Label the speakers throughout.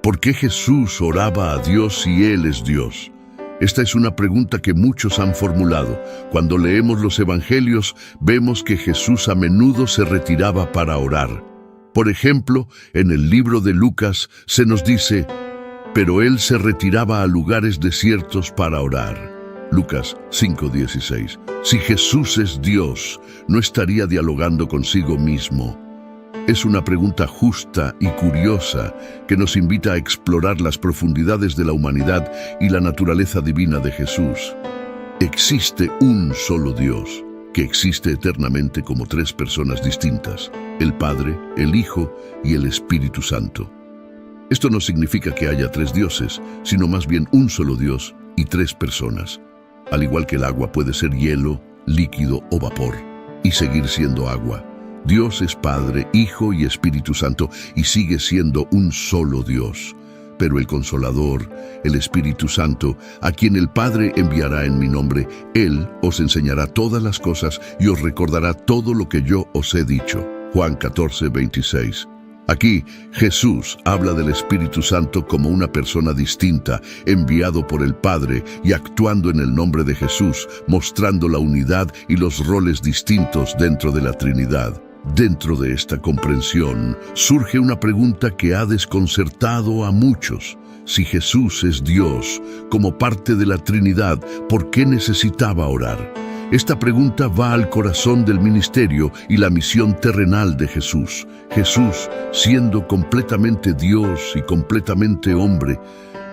Speaker 1: ¿Por qué Jesús oraba a Dios si Él es Dios? Esta es una pregunta que muchos han formulado. Cuando leemos los evangelios, vemos que Jesús a menudo se retiraba para orar. Por ejemplo, en el libro de Lucas se nos dice, pero Él se retiraba a lugares desiertos para orar. Lucas 5:16. Si Jesús es Dios, ¿no estaría dialogando consigo mismo? Es una pregunta justa y curiosa que nos invita a explorar las profundidades de la humanidad y la naturaleza divina de Jesús. Existe un solo Dios, que existe eternamente como tres personas distintas, el Padre, el Hijo y el Espíritu Santo. Esto no significa que haya tres dioses, sino más bien un solo Dios y tres personas. Al igual que el agua puede ser hielo, líquido o vapor, y seguir siendo agua. Dios es Padre, Hijo y Espíritu Santo, y sigue siendo un solo Dios. Pero el Consolador, el Espíritu Santo, a quien el Padre enviará en mi nombre, Él os enseñará todas las cosas y os recordará todo lo que yo os he dicho. Juan 14:26. Aquí, Jesús habla del Espíritu Santo como una persona distinta, enviado por el Padre y actuando en el nombre de Jesús, mostrando la unidad y los roles distintos dentro de la Trinidad. Dentro de esta comprensión, surge una pregunta que ha desconcertado a muchos. Si Jesús es Dios, como parte de la Trinidad, ¿por qué necesitaba orar? Esta pregunta va al corazón del ministerio y la misión terrenal de Jesús. Jesús, siendo completamente Dios y completamente hombre,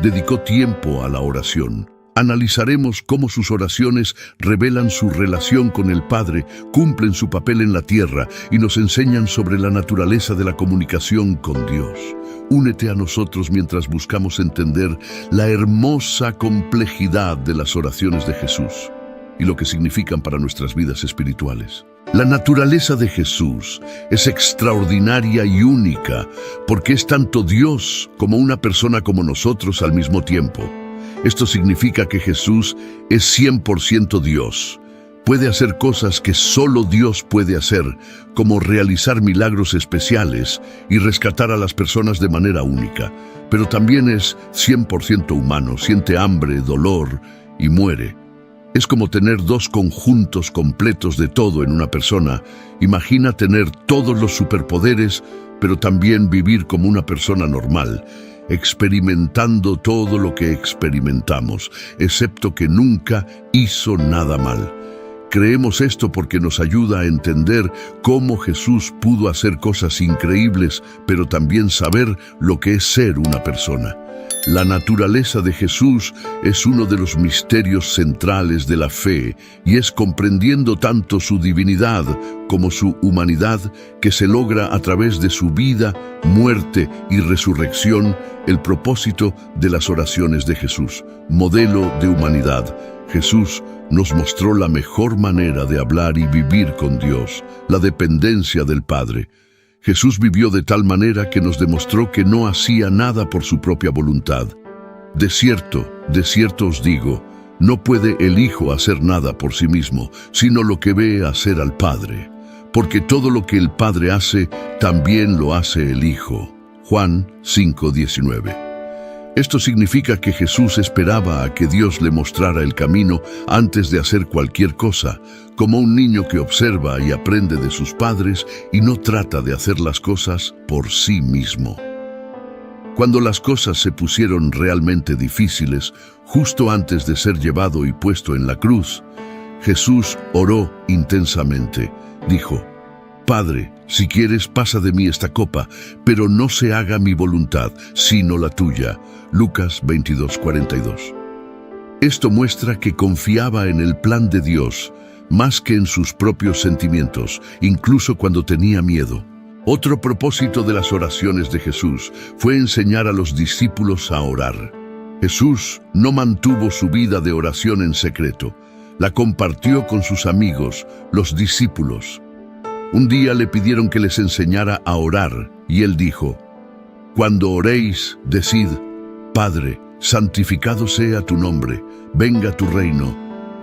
Speaker 1: dedicó tiempo a la oración. Analizaremos cómo sus oraciones revelan su relación con el Padre, cumplen su papel en la tierra y nos enseñan sobre la naturaleza de la comunicación con Dios. Únete a nosotros mientras buscamos entender la hermosa complejidad de las oraciones de Jesús y lo que significan para nuestras vidas espirituales. La naturaleza de Jesús es extraordinaria y única porque es tanto Dios como una persona como nosotros al mismo tiempo. Esto significa que Jesús es 100% Dios. Puede hacer cosas que solo Dios puede hacer, como realizar milagros especiales y rescatar a las personas de manera única. Pero también es 100% humano, siente hambre, dolor y muere. Es como tener dos conjuntos completos de todo en una persona. Imagina tener todos los superpoderes, pero también vivir como una persona normal, experimentando todo lo que experimentamos, excepto que nunca hizo nada mal. Creemos esto porque nos ayuda a entender cómo Jesús pudo hacer cosas increíbles, pero también saber lo que es ser una persona. La naturaleza de Jesús es uno de los misterios centrales de la fe y es comprendiendo tanto su divinidad como su humanidad que se logra a través de su vida, muerte y resurrección el propósito de las oraciones de Jesús. Modelo de humanidad. Jesús nos mostró la mejor manera de hablar y vivir con Dios, la dependencia del Padre. Jesús vivió de tal manera que nos demostró que no hacía nada por su propia voluntad. De cierto os digo, no puede el Hijo hacer nada por sí mismo, sino lo que ve hacer al Padre. Porque todo lo que el Padre hace, también lo hace el Hijo. Juan 5:19. Esto significa que Jesús esperaba a que Dios le mostrara el camino antes de hacer cualquier cosa, como un niño que observa y aprende de sus padres y no trata de hacer las cosas por sí mismo. Cuando las cosas se pusieron realmente difíciles, justo antes de ser llevado y puesto en la cruz, Jesús oró intensamente. Dijo, Padre, si quieres, pasa de mí esta copa, pero no se haga mi voluntad, sino la tuya. Lucas 22:42. Esto muestra que confiaba en el plan de Dios, más que en sus propios sentimientos, incluso cuando tenía miedo. Otro propósito de las oraciones de Jesús fue enseñar a los discípulos a orar. Jesús no mantuvo su vida de oración en secreto, la compartió con sus amigos, los discípulos. Un día le pidieron que les enseñara a orar, y él dijo, Cuando oréis, decid, Padre, santificado sea tu nombre, venga tu reino,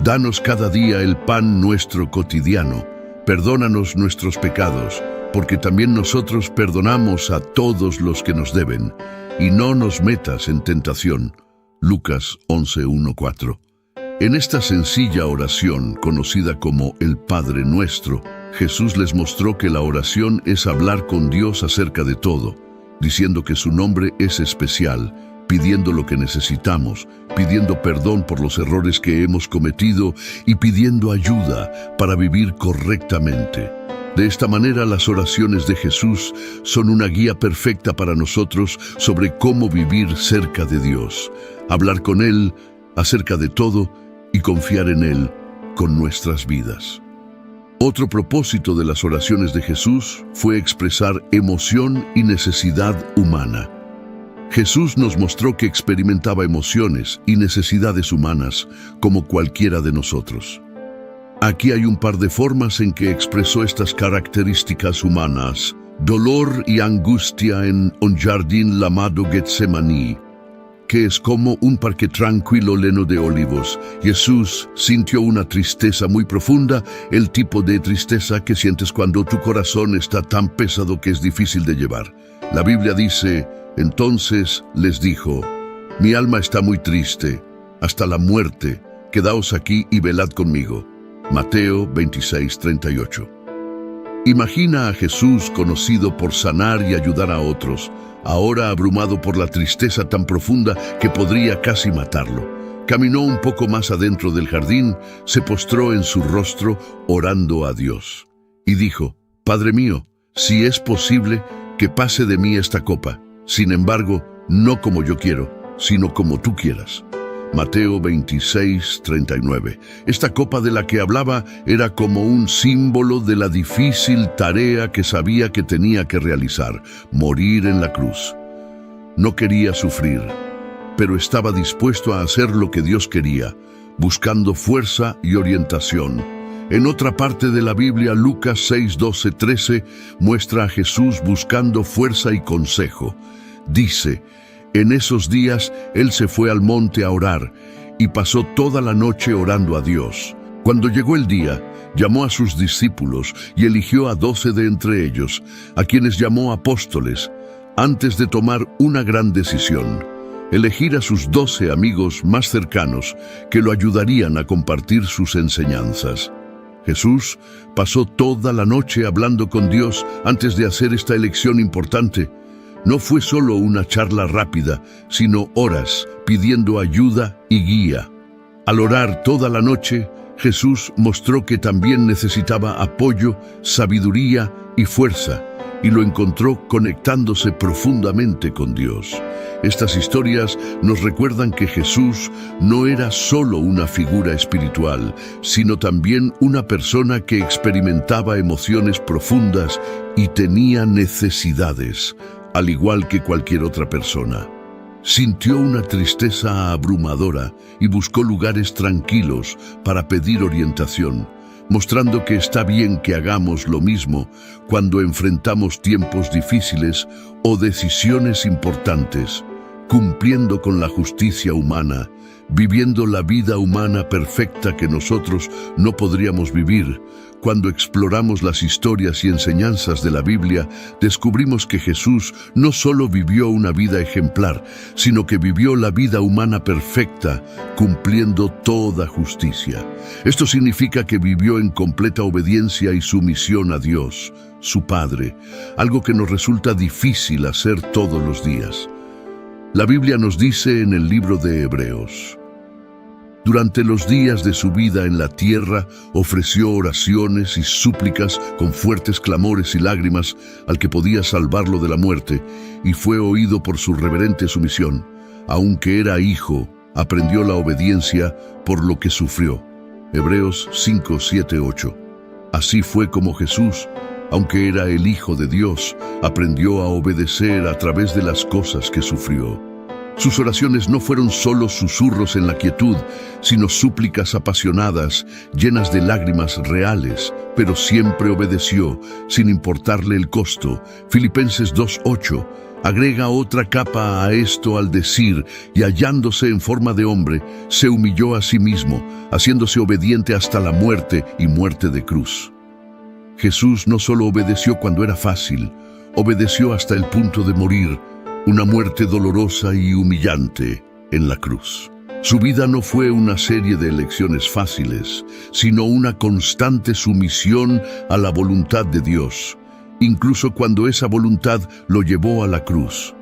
Speaker 1: danos cada día el pan nuestro cotidiano, perdónanos nuestros pecados, porque también nosotros perdonamos a todos los que nos deben, y no nos metas en tentación. Lucas 11:1-4. En esta sencilla oración, conocida como el Padre Nuestro, Jesús les mostró que la oración es hablar con Dios acerca de todo, diciendo que su nombre es especial, pidiendo lo que necesitamos, pidiendo perdón por los errores que hemos cometido y pidiendo ayuda para vivir correctamente. De esta manera, las oraciones de Jesús son una guía perfecta para nosotros sobre cómo vivir cerca de Dios, hablar con Él acerca de todo y confiar en Él con nuestras vidas. Otro propósito de las oraciones de Jesús fue expresar emoción y necesidad humana. Jesús nos mostró que experimentaba emociones y necesidades humanas como cualquiera de nosotros. Aquí hay un par de formas en que expresó estas características humanas. Dolor y angustia en un jardín llamado Getsemaní, que es como un parque tranquilo lleno de olivos. Jesús sintió una tristeza muy profunda, el tipo de tristeza que sientes cuando tu corazón está tan pesado que es difícil de llevar. La Biblia dice: entonces les dijo, mi alma está muy triste, hasta la muerte, quedaos aquí y velad conmigo. Mateo 26:38. Imagina a Jesús, conocido por sanar y ayudar a otros, ahora abrumado por la tristeza tan profunda que podría casi matarlo. Caminó un poco más adentro del jardín, se postró en su rostro, orando a Dios. Y dijo: Padre mío, si es posible, que pase de mí esta copa. Sin embargo, no como yo quiero, sino como tú quieras. Mateo 26:39. Esta copa de la que hablaba era como un símbolo de la difícil tarea que sabía que tenía que realizar: morir en la cruz. No quería sufrir, pero estaba dispuesto a hacer lo que Dios quería, buscando fuerza y orientación. En otra parte de la Biblia, Lucas 6:12-13, muestra a Jesús buscando fuerza y consejo. Dice: en esos días él se fue al monte a orar y pasó toda la noche orando a Dios. Cuando llegó el día, llamó a sus discípulos y eligió a 12 de entre ellos, a quienes llamó apóstoles, antes de tomar una gran decisión: elegir a sus 12 amigos más cercanos que lo ayudarían a compartir sus enseñanzas. Jesús pasó toda la noche hablando con Dios antes de hacer esta elección importante. No fue solo una charla rápida, sino horas pidiendo ayuda y guía. Al orar toda la noche, Jesús mostró que también necesitaba apoyo, sabiduría y fuerza, y lo encontró conectándose profundamente con Dios. Estas historias nos recuerdan que Jesús no era solo una figura espiritual, sino también una persona que experimentaba emociones profundas y tenía necesidades, al igual que cualquier otra persona. Sintió una tristeza abrumadora y buscó lugares tranquilos para pedir orientación, mostrando que está bien que hagamos lo mismo cuando enfrentamos tiempos difíciles o decisiones importantes, cumpliendo con la justicia humana, viviendo la vida humana perfecta que nosotros no podríamos vivir. Cuando exploramos las historias y enseñanzas de la Biblia, descubrimos que Jesús no solo vivió una vida ejemplar, sino que vivió la vida humana perfecta, cumpliendo toda justicia. Esto significa que vivió en completa obediencia y sumisión a Dios, su Padre, algo que nos resulta difícil hacer todos los días. La Biblia nos dice en el libro de Hebreos: durante los días de su vida en la tierra, ofreció oraciones y súplicas con fuertes clamores y lágrimas al que podía salvarlo de la muerte, y fue oído por su reverente sumisión. Aunque era hijo, aprendió la obediencia por lo que sufrió. Hebreos 5:7-8. Así fue como Jesús, aunque era el Hijo de Dios, aprendió a obedecer a través de las cosas que sufrió. Sus oraciones no fueron solo susurros en la quietud, sino súplicas apasionadas, llenas de lágrimas reales, pero siempre obedeció, sin importarle el costo. Filipenses 2:8 agrega otra capa a esto al decir: y hallándose en forma de hombre, se humilló a sí mismo, haciéndose obediente hasta la muerte y muerte de cruz. Jesús no solo obedeció cuando era fácil, obedeció hasta el punto de morir, una muerte dolorosa y humillante en la cruz. Su vida no fue una serie de elecciones fáciles, sino una constante sumisión a la voluntad de Dios, incluso cuando esa voluntad lo llevó a la cruz.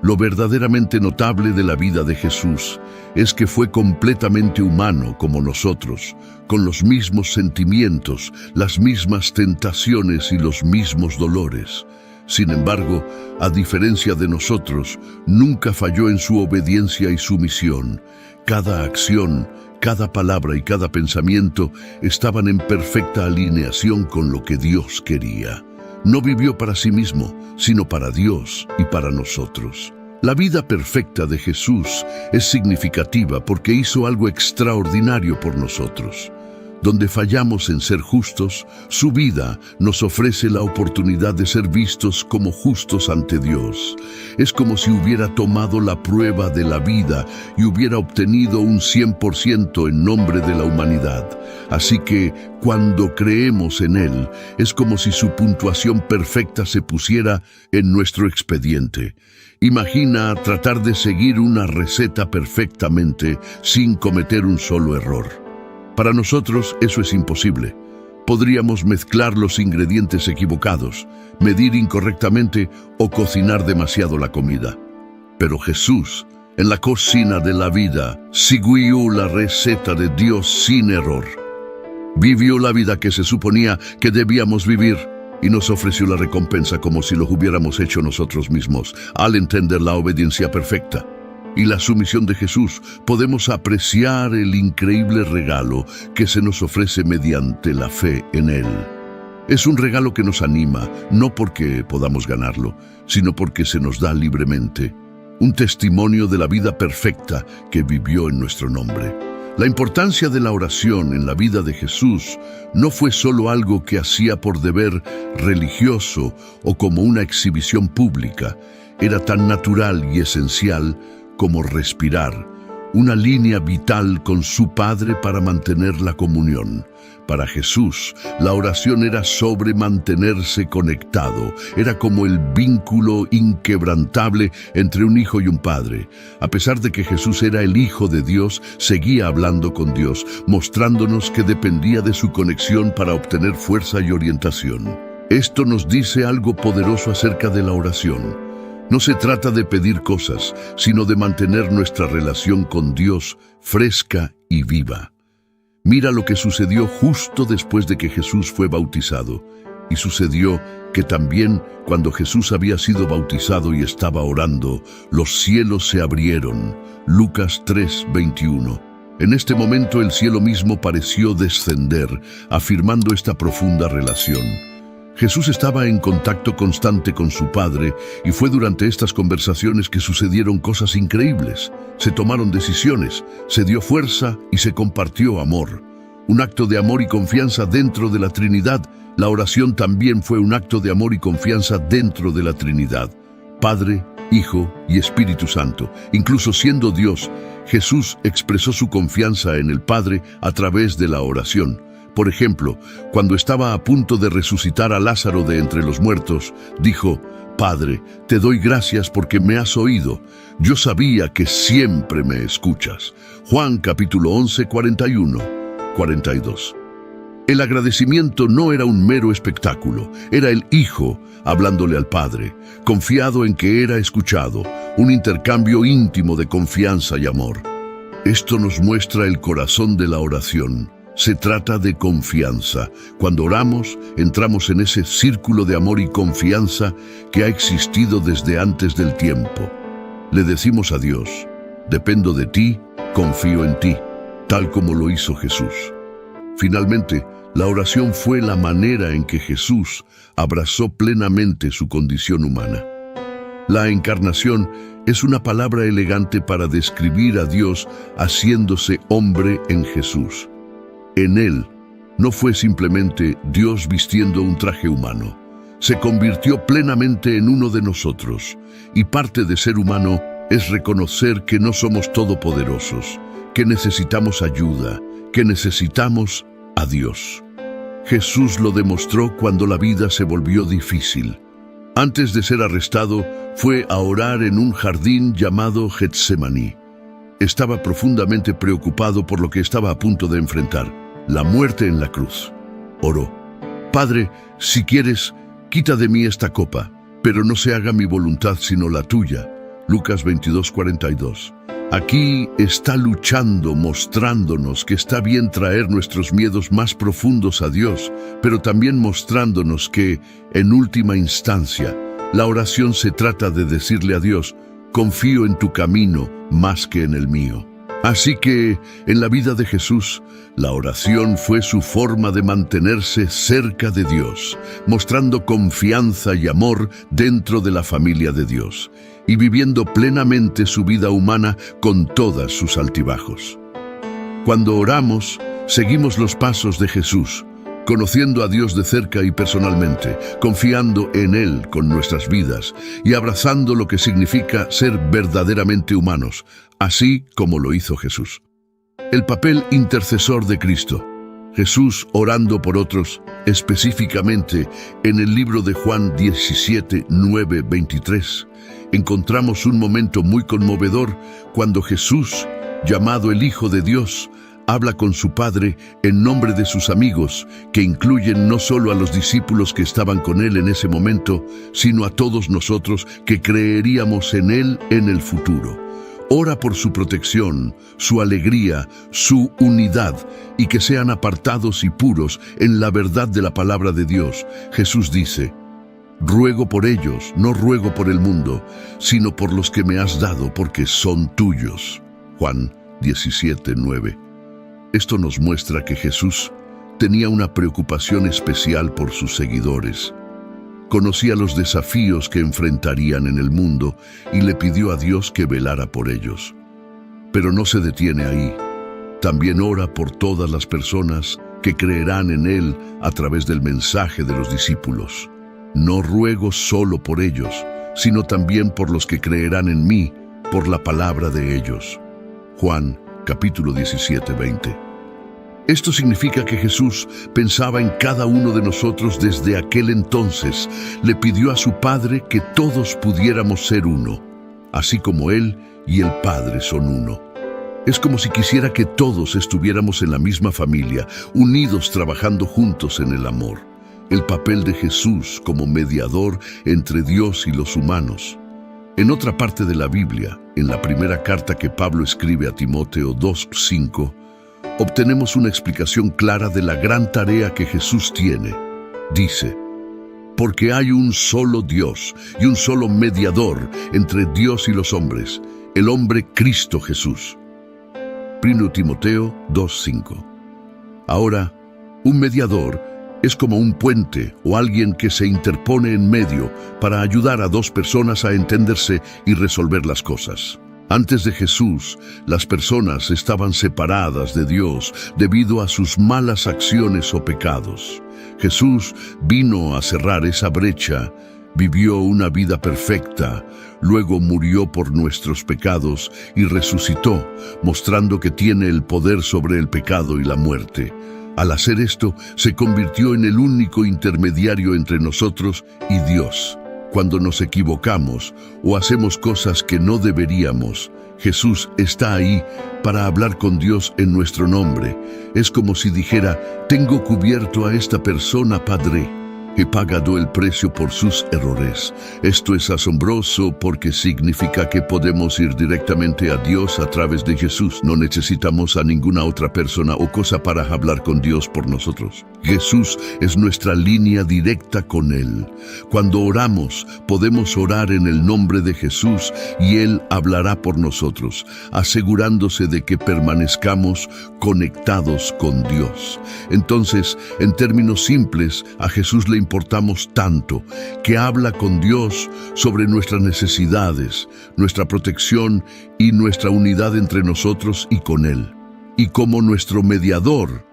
Speaker 1: Lo verdaderamente notable de la vida de Jesús es que fue completamente humano como nosotros, con los mismos sentimientos, las mismas tentaciones y los mismos dolores. Sin embargo, a diferencia de nosotros, nunca falló en su obediencia y sumisión. Cada acción, cada palabra y cada pensamiento estaban en perfecta alineación con lo que Dios quería. No vivió para sí mismo, sino para Dios y para nosotros. La vida perfecta de Jesús es significativa porque hizo algo extraordinario por nosotros. Donde fallamos en ser justos, su vida nos ofrece la oportunidad de ser vistos como justos ante Dios. Es como si hubiera tomado la prueba de la vida y hubiera obtenido un 100% en nombre de la humanidad. Así que, cuando creemos en Él, es como si su puntuación perfecta se pusiera en nuestro expediente. Imagina tratar de seguir una receta perfectamente sin cometer un solo error. Para nosotros eso es imposible. Podríamos mezclar los ingredientes equivocados, medir incorrectamente o cocinar demasiado la comida. Pero Jesús, en la cocina de la vida, siguió la receta de Dios sin error. Vivió la vida que se suponía que debíamos vivir y nos ofreció la recompensa como si lo hubiéramos hecho nosotros mismos, al entender la obediencia perfecta y la sumisión de Jesús. Podemos apreciar el increíble regalo que se nos ofrece mediante la fe en Él. Es un regalo que nos anima, no porque podamos ganarlo, sino porque se nos da libremente. Un testimonio de la vida perfecta que vivió en nuestro nombre. La importancia de la oración en la vida de Jesús no fue solo algo que hacía por deber religioso o como una exhibición pública. Era tan natural y esencial como respirar, una línea vital con su Padre para mantener la comunión. Para Jesús, la oración era sobre mantenerse conectado, era como el vínculo inquebrantable entre un hijo y un padre. A pesar de que Jesús era el Hijo de Dios, seguía hablando con Dios, mostrándonos que dependía de su conexión para obtener fuerza y orientación. Esto nos dice algo poderoso acerca de la oración. No se trata de pedir cosas, sino de mantener nuestra relación con Dios fresca y viva. Mira lo que sucedió justo después de que Jesús fue bautizado. Y sucedió que también cuando Jesús había sido bautizado y estaba orando, los cielos se abrieron. Lucas 3:21. En este momento el cielo mismo pareció descender, afirmando esta profunda relación. Jesús estaba en contacto constante con su Padre y fue durante estas conversaciones que sucedieron cosas increíbles. Se tomaron decisiones, se dio fuerza y se compartió amor. Un acto de amor y confianza dentro de la Trinidad. La oración también fue un acto de amor y confianza dentro de la Trinidad. Padre, Hijo y Espíritu Santo. Incluso siendo Dios, Jesús expresó su confianza en el Padre a través de la oración. Por ejemplo, cuando estaba a punto de resucitar a Lázaro de entre los muertos, dijo: Padre, te doy gracias porque me has oído. Yo sabía que siempre me escuchas. Juan capítulo 11, 41, 42. El agradecimiento no era un mero espectáculo, era el Hijo hablándole al Padre, confiado en que era escuchado, un intercambio íntimo de confianza y amor. Esto nos muestra el corazón de la oración. Se trata de confianza. Cuando oramos, entramos en ese círculo de amor y confianza que ha existido desde antes del tiempo. Le decimos a Dios: dependo de ti, confío en ti, tal como lo hizo Jesús. Finalmente, la oración fue la manera en que Jesús abrazó plenamente su condición humana. La encarnación es una palabra elegante para describir a Dios haciéndose hombre en Jesús. En Él no fue simplemente Dios vistiendo un traje humano. Se convirtió plenamente en uno de nosotros, y parte de ser humano es reconocer que no somos todopoderosos, que necesitamos ayuda, que necesitamos a Dios. Jesús lo demostró cuando la vida se volvió difícil. Antes de ser arrestado, fue a orar en un jardín llamado Getsemaní. Estaba profundamente preocupado por lo que estaba a punto de enfrentar, la muerte en la cruz. Oró: Padre, si quieres, quita de mí esta copa, pero no se haga mi voluntad sino la tuya. Lucas 22:42. Aquí está luchando, mostrándonos que está bien traer nuestros miedos más profundos a Dios, pero también mostrándonos que, en última instancia, la oración se trata de decirle a Dios: confío en tu camino más que en el mío. Así que, en la vida de Jesús, la oración fue su forma de mantenerse cerca de Dios, mostrando confianza y amor dentro de la familia de Dios, y viviendo plenamente su vida humana con todas sus altibajos. Cuando oramos, seguimos los pasos de Jesús, conociendo a Dios de cerca y personalmente, confiando en Él con nuestras vidas y abrazando lo que significa ser verdaderamente humanos, así como lo hizo Jesús. El papel intercesor de Cristo. Jesús orando por otros, específicamente en el libro de Juan 17:9-23, encontramos un momento muy conmovedor cuando Jesús, llamado el Hijo de Dios, habla con su Padre en nombre de sus amigos, que incluyen no solo a los discípulos que estaban con él en ese momento, sino a todos nosotros que creeríamos en él en el futuro. Ora por su protección, su alegría, su unidad, y que sean apartados y puros en la verdad de la palabra de Dios. Jesús dice: ruego por ellos, no ruego por el mundo, sino por los que me has dado, porque son tuyos. Juan 17:9. Esto nos muestra que Jesús tenía una preocupación especial por sus seguidores. Conocía los desafíos que enfrentarían en el mundo y le pidió a Dios que velara por ellos. Pero no se detiene ahí. También ora por todas las personas que creerán en Él a través del mensaje de los discípulos. No ruego solo por ellos, sino también por los que creerán en mí, por la palabra de ellos. Juan capítulo 17:20. Esto significa que Jesús pensaba en cada uno de nosotros desde aquel entonces. Le pidió a su Padre que todos pudiéramos ser uno, así como Él y el Padre son uno. Es como si quisiera que todos estuviéramos en la misma familia, unidos trabajando juntos en el amor. El papel de Jesús como mediador entre Dios y los humanos. En otra parte de la Biblia, en la primera carta que Pablo escribe a Timoteo 2:5, obtenemos una explicación clara de la gran tarea que Jesús tiene. Dice: porque hay un solo Dios y un solo mediador entre Dios y los hombres, el hombre Cristo Jesús. 1 Timoteo 2:5. Ahora, un mediador es como un puente o alguien que se interpone en medio para ayudar a dos personas a entenderse y resolver las cosas. Antes de Jesús, las personas estaban separadas de Dios debido a sus malas acciones o pecados. Jesús vino a cerrar esa brecha, vivió una vida perfecta, luego murió por nuestros pecados y resucitó, mostrando que tiene el poder sobre el pecado y la muerte. Al hacer esto, se convirtió en el único intermediario entre nosotros y Dios. Cuando nos equivocamos o hacemos cosas que no deberíamos, Jesús está ahí para hablar con Dios en nuestro nombre. Es como si dijera: tengo cubierto a esta persona, Padre. He pagado el precio por sus errores. Esto es asombroso porque significa que podemos ir directamente a Dios a través de Jesús. No necesitamos a ninguna otra persona o cosa para hablar con Dios por nosotros. Jesús es nuestra línea directa con Él. Cuando oramos, podemos orar en el nombre de Jesús y Él hablará por nosotros, asegurándose de que permanezcamos conectados con Dios. Entonces, en términos simples, a Jesús le importamos tanto que habla con Dios sobre nuestras necesidades, nuestra protección y nuestra unidad entre nosotros y con Él. Y como nuestro mediador,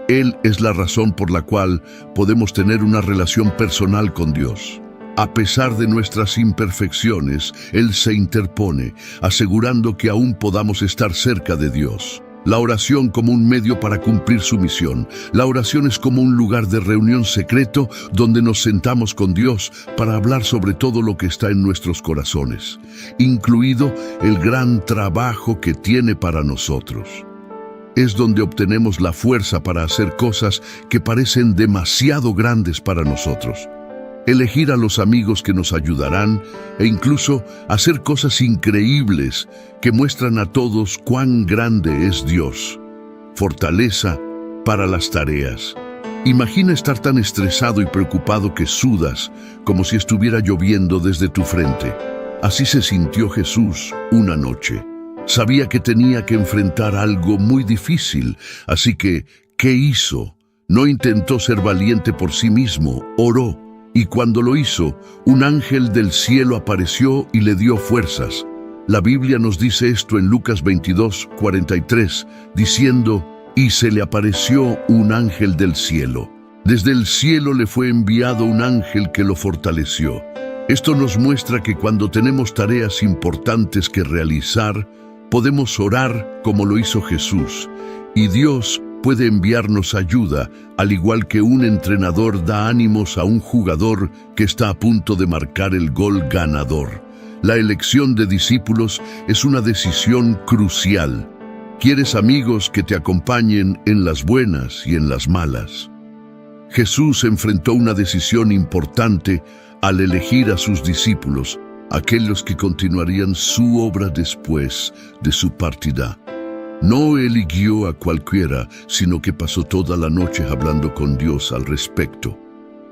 Speaker 1: Él es la razón por la cual podemos tener una relación personal con Dios. A pesar de nuestras imperfecciones, Él se interpone, asegurando que aún podamos estar cerca de Dios. La oración como un medio para cumplir su misión. La oración es como un lugar de reunión secreto donde nos sentamos con Dios para hablar sobre todo lo que está en nuestros corazones, incluido el gran trabajo que tiene para nosotros. Es donde obtenemos la fuerza para hacer cosas que parecen demasiado grandes para nosotros. Elegir a los amigos que nos ayudarán e incluso hacer cosas increíbles que muestran a todos cuán grande es Dios. Fortaleza para las tareas. Imagina estar tan estresado y preocupado que sudas como si estuviera lloviendo desde tu frente. Así se sintió Jesús una noche. Sabía que tenía que enfrentar algo muy difícil, así que, ¿qué hizo? No intentó ser valiente por sí mismo, oró. Y cuando lo hizo, un ángel del cielo apareció y le dio fuerzas. La Biblia nos dice esto en Lucas 22:43, diciendo, y se le apareció un ángel del cielo. Desde el cielo le fue enviado un ángel que lo fortaleció. Esto nos muestra que cuando tenemos tareas importantes que realizar, podemos orar como lo hizo Jesús, y Dios puede enviarnos ayuda, al igual que un entrenador da ánimos a un jugador que está a punto de marcar el gol ganador. La elección de discípulos es una decisión crucial. ¿Quieres amigos que te acompañen en las buenas y en las malas? Jesús enfrentó una decisión importante al elegir a sus discípulos, aquellos que continuarían su obra después de su partida. No eligió a cualquiera, sino que pasó toda la noche hablando con Dios al respecto.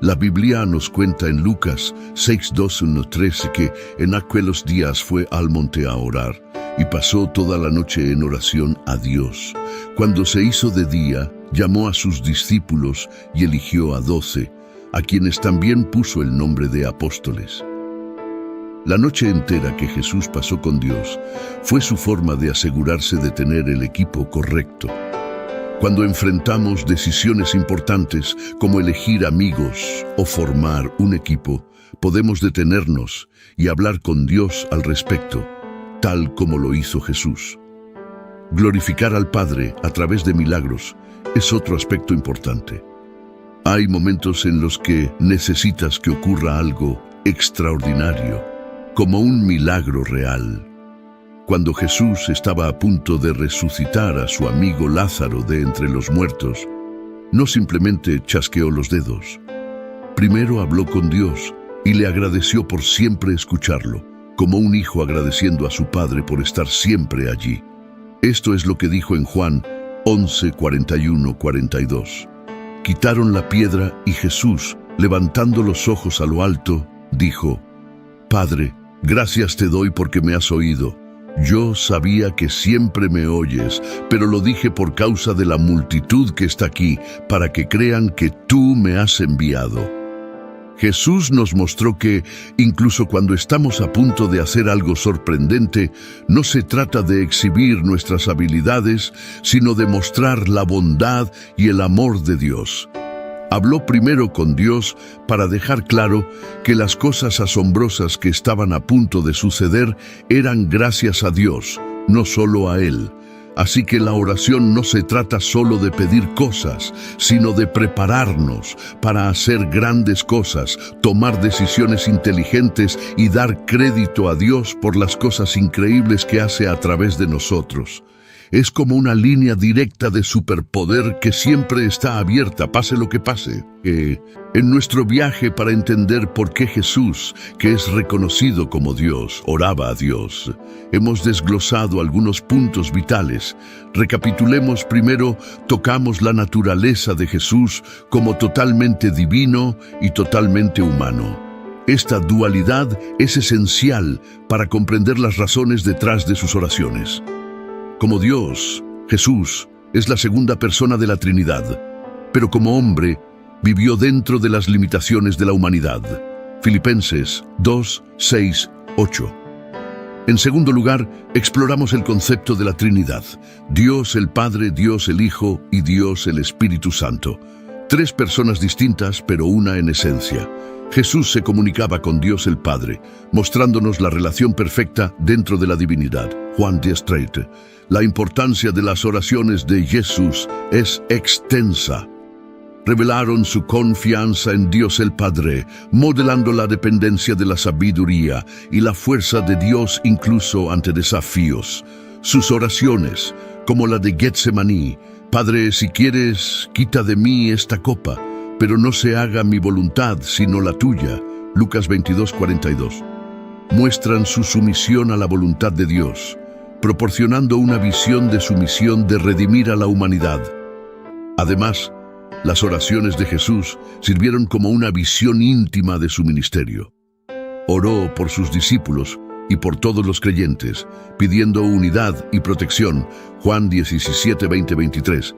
Speaker 1: La Biblia nos cuenta en Lucas 6:12-13 que en aquellos días fue al monte a orar y pasó toda la noche en oración a Dios. Cuando se hizo de día, llamó a sus discípulos y eligió a 12, a quienes también puso el nombre de apóstoles. La noche entera que Jesús pasó con Dios fue su forma de asegurarse de tener el equipo correcto. Cuando enfrentamos decisiones importantes como elegir amigos o formar un equipo, podemos detenernos y hablar con Dios al respecto, tal como lo hizo Jesús. Glorificar al Padre a través de milagros es otro aspecto importante. Hay momentos en los que necesitas que ocurra algo extraordinario, como un milagro real. Cuando Jesús estaba a punto de resucitar a su amigo Lázaro de entre los muertos, no simplemente chasqueó los dedos. Primero habló con Dios y le agradeció por siempre escucharlo, como un hijo agradeciendo a su padre por estar siempre allí. Esto es lo que dijo en Juan 11:41-42. Quitaron la piedra y Jesús, levantando los ojos a lo alto, dijo, Padre, gracias te doy porque me has oído. Yo sabía que siempre me oyes, pero lo dije por causa de la multitud que está aquí, para que crean que tú me has enviado. Jesús nos mostró que, incluso cuando estamos a punto de hacer algo sorprendente, no se trata de exhibir nuestras habilidades, sino de mostrar la bondad y el amor de Dios. Habló primero con Dios para dejar claro que las cosas asombrosas que estaban a punto de suceder eran gracias a Dios, no solo a Él. Así que la oración no se trata solo de pedir cosas, sino de prepararnos para hacer grandes cosas, tomar decisiones inteligentes y dar crédito a Dios por las cosas increíbles que hace a través de nosotros. Es como una línea directa de superpoder que siempre está abierta, pase lo que pase. En nuestro viaje para entender por qué Jesús, que es reconocido como Dios, oraba a Dios, hemos desglosado algunos puntos vitales. Recapitulemos primero, tocamos la naturaleza de Jesús como totalmente divino y totalmente humano. Esta dualidad es esencial para comprender las razones detrás de sus oraciones. Como Dios, Jesús es la segunda persona de la Trinidad, pero como hombre vivió dentro de las limitaciones de la humanidad. Filipenses 2:6-8. En segundo lugar, exploramos el concepto de la Trinidad: Dios el Padre, Dios el Hijo y Dios el Espíritu Santo. Tres personas distintas, pero una en esencia. Jesús se comunicaba con Dios el Padre, mostrándonos la relación perfecta dentro de la divinidad. Juan 10:30. La importancia de las oraciones de Jesús es extensa. Revelaron su confianza en Dios el Padre, modelando la dependencia de la sabiduría y la fuerza de Dios incluso ante desafíos. Sus oraciones, como la de Getsemaní: Padre, si quieres, quita de mí esta copa, pero no se haga mi voluntad sino la tuya. Lucas 22:42. Muestran su sumisión a la voluntad de Dios, proporcionando una visión de su misión de redimir a la humanidad. Además, las oraciones de Jesús sirvieron como una visión íntima de su ministerio. Oró por sus discípulos y por todos los creyentes, pidiendo unidad y protección. Juan 17:20-23,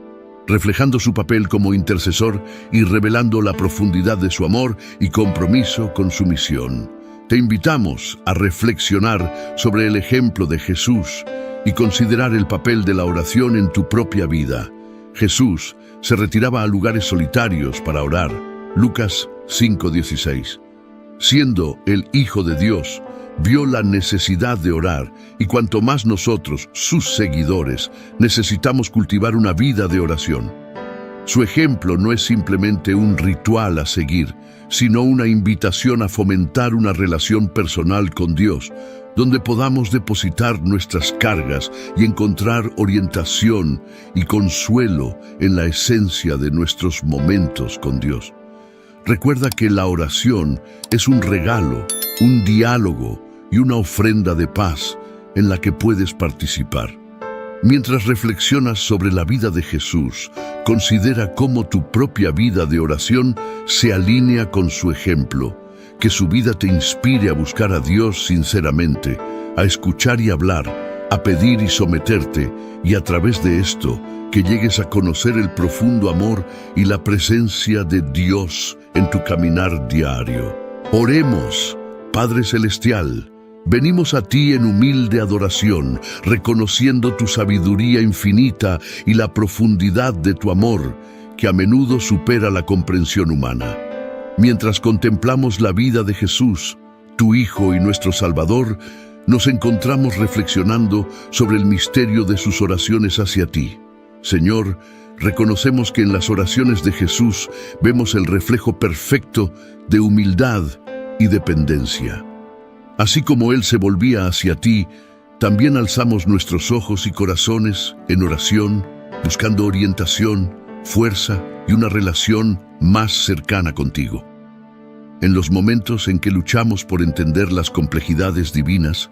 Speaker 1: reflejando su papel como intercesor y revelando la profundidad de su amor y compromiso con su misión. Te invitamos a reflexionar sobre el ejemplo de Jesús y considerar el papel de la oración en tu propia vida. Jesús se retiraba a lugares solitarios para orar. Lucas 5:16. Siendo el Hijo de Dios, vio la necesidad de orar, y cuanto más nosotros, sus seguidores, necesitamos cultivar una vida de oración. Su ejemplo no es simplemente un ritual a seguir, sino una invitación a fomentar una relación personal con Dios, donde podamos depositar nuestras cargas y encontrar orientación y consuelo en la esencia de nuestros momentos con Dios. Recuerda que la oración es un regalo, un diálogo y una ofrenda de paz en la que puedes participar. Mientras reflexionas sobre la vida de Jesús, considera cómo tu propia vida de oración se alinea con su ejemplo. Que su vida te inspire a buscar a Dios sinceramente, a escuchar y hablar, a pedir y someterte, y a través de esto, que llegues a conocer el profundo amor y la presencia de Dios en tu caminar diario. Oremos. Padre Celestial, venimos a ti en humilde adoración, reconociendo tu sabiduría infinita y la profundidad de tu amor, que a menudo supera la comprensión humana. Mientras contemplamos la vida de Jesús, tu Hijo y nuestro Salvador, nos encontramos reflexionando sobre el misterio de sus oraciones hacia ti. Señor, reconocemos que en las oraciones de Jesús vemos el reflejo perfecto de humildad y dependencia. Así como Él se volvía hacia ti, también alzamos nuestros ojos y corazones en oración, buscando orientación, fuerza y una relación más cercana contigo. En los momentos en que luchamos por entender las complejidades divinas,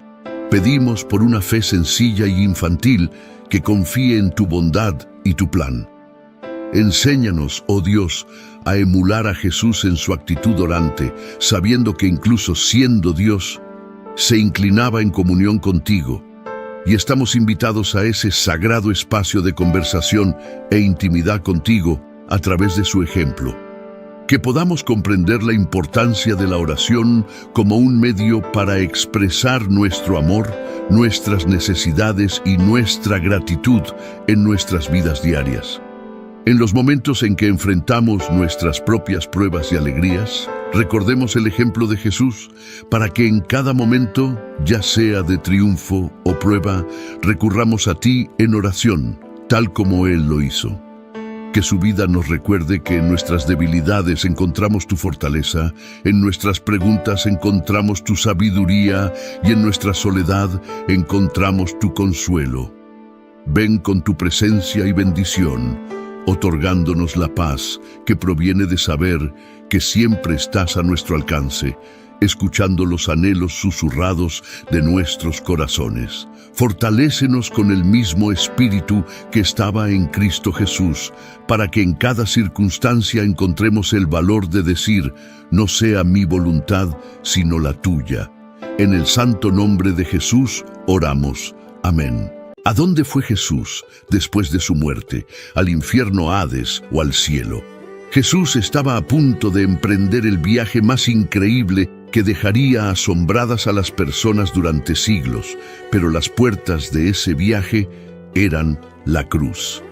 Speaker 1: pedimos por una fe sencilla y infantil que confíe en tu bondad y tu plan. Enséñanos, oh Dios, a emular a Jesús en su actitud orante, sabiendo que incluso siendo Dios, se inclinaba en comunión contigo, y estamos invitados a ese sagrado espacio de conversación e intimidad contigo a través de su ejemplo. Que podamos comprender la importancia de la oración como un medio para expresar nuestro amor, nuestras necesidades y nuestra gratitud en nuestras vidas diarias. En los momentos en que enfrentamos nuestras propias pruebas y alegrías, recordemos el ejemplo de Jesús para que en cada momento, ya sea de triunfo o prueba, recurramos a ti en oración, tal como Él lo hizo. Que su vida nos recuerde que en nuestras debilidades encontramos tu fortaleza, en nuestras preguntas encontramos tu sabiduría y en nuestra soledad encontramos tu consuelo. Ven con tu presencia y bendición, otorgándonos la paz que proviene de saber que siempre estás a nuestro alcance, escuchando los anhelos susurrados de nuestros corazones. Fortalécenos con el mismo espíritu que estaba en Cristo Jesús, para que en cada circunstancia encontremos el valor de decir, no sea mi voluntad, sino la tuya. En el santo nombre de Jesús oramos. Amén. ¿A dónde fue Jesús después de su muerte? ¿Al infierno Hades o al cielo? Jesús estaba a punto de emprender el viaje más increíble que dejaría asombradas a las personas durante siglos, pero las puertas de ese viaje eran la cruz.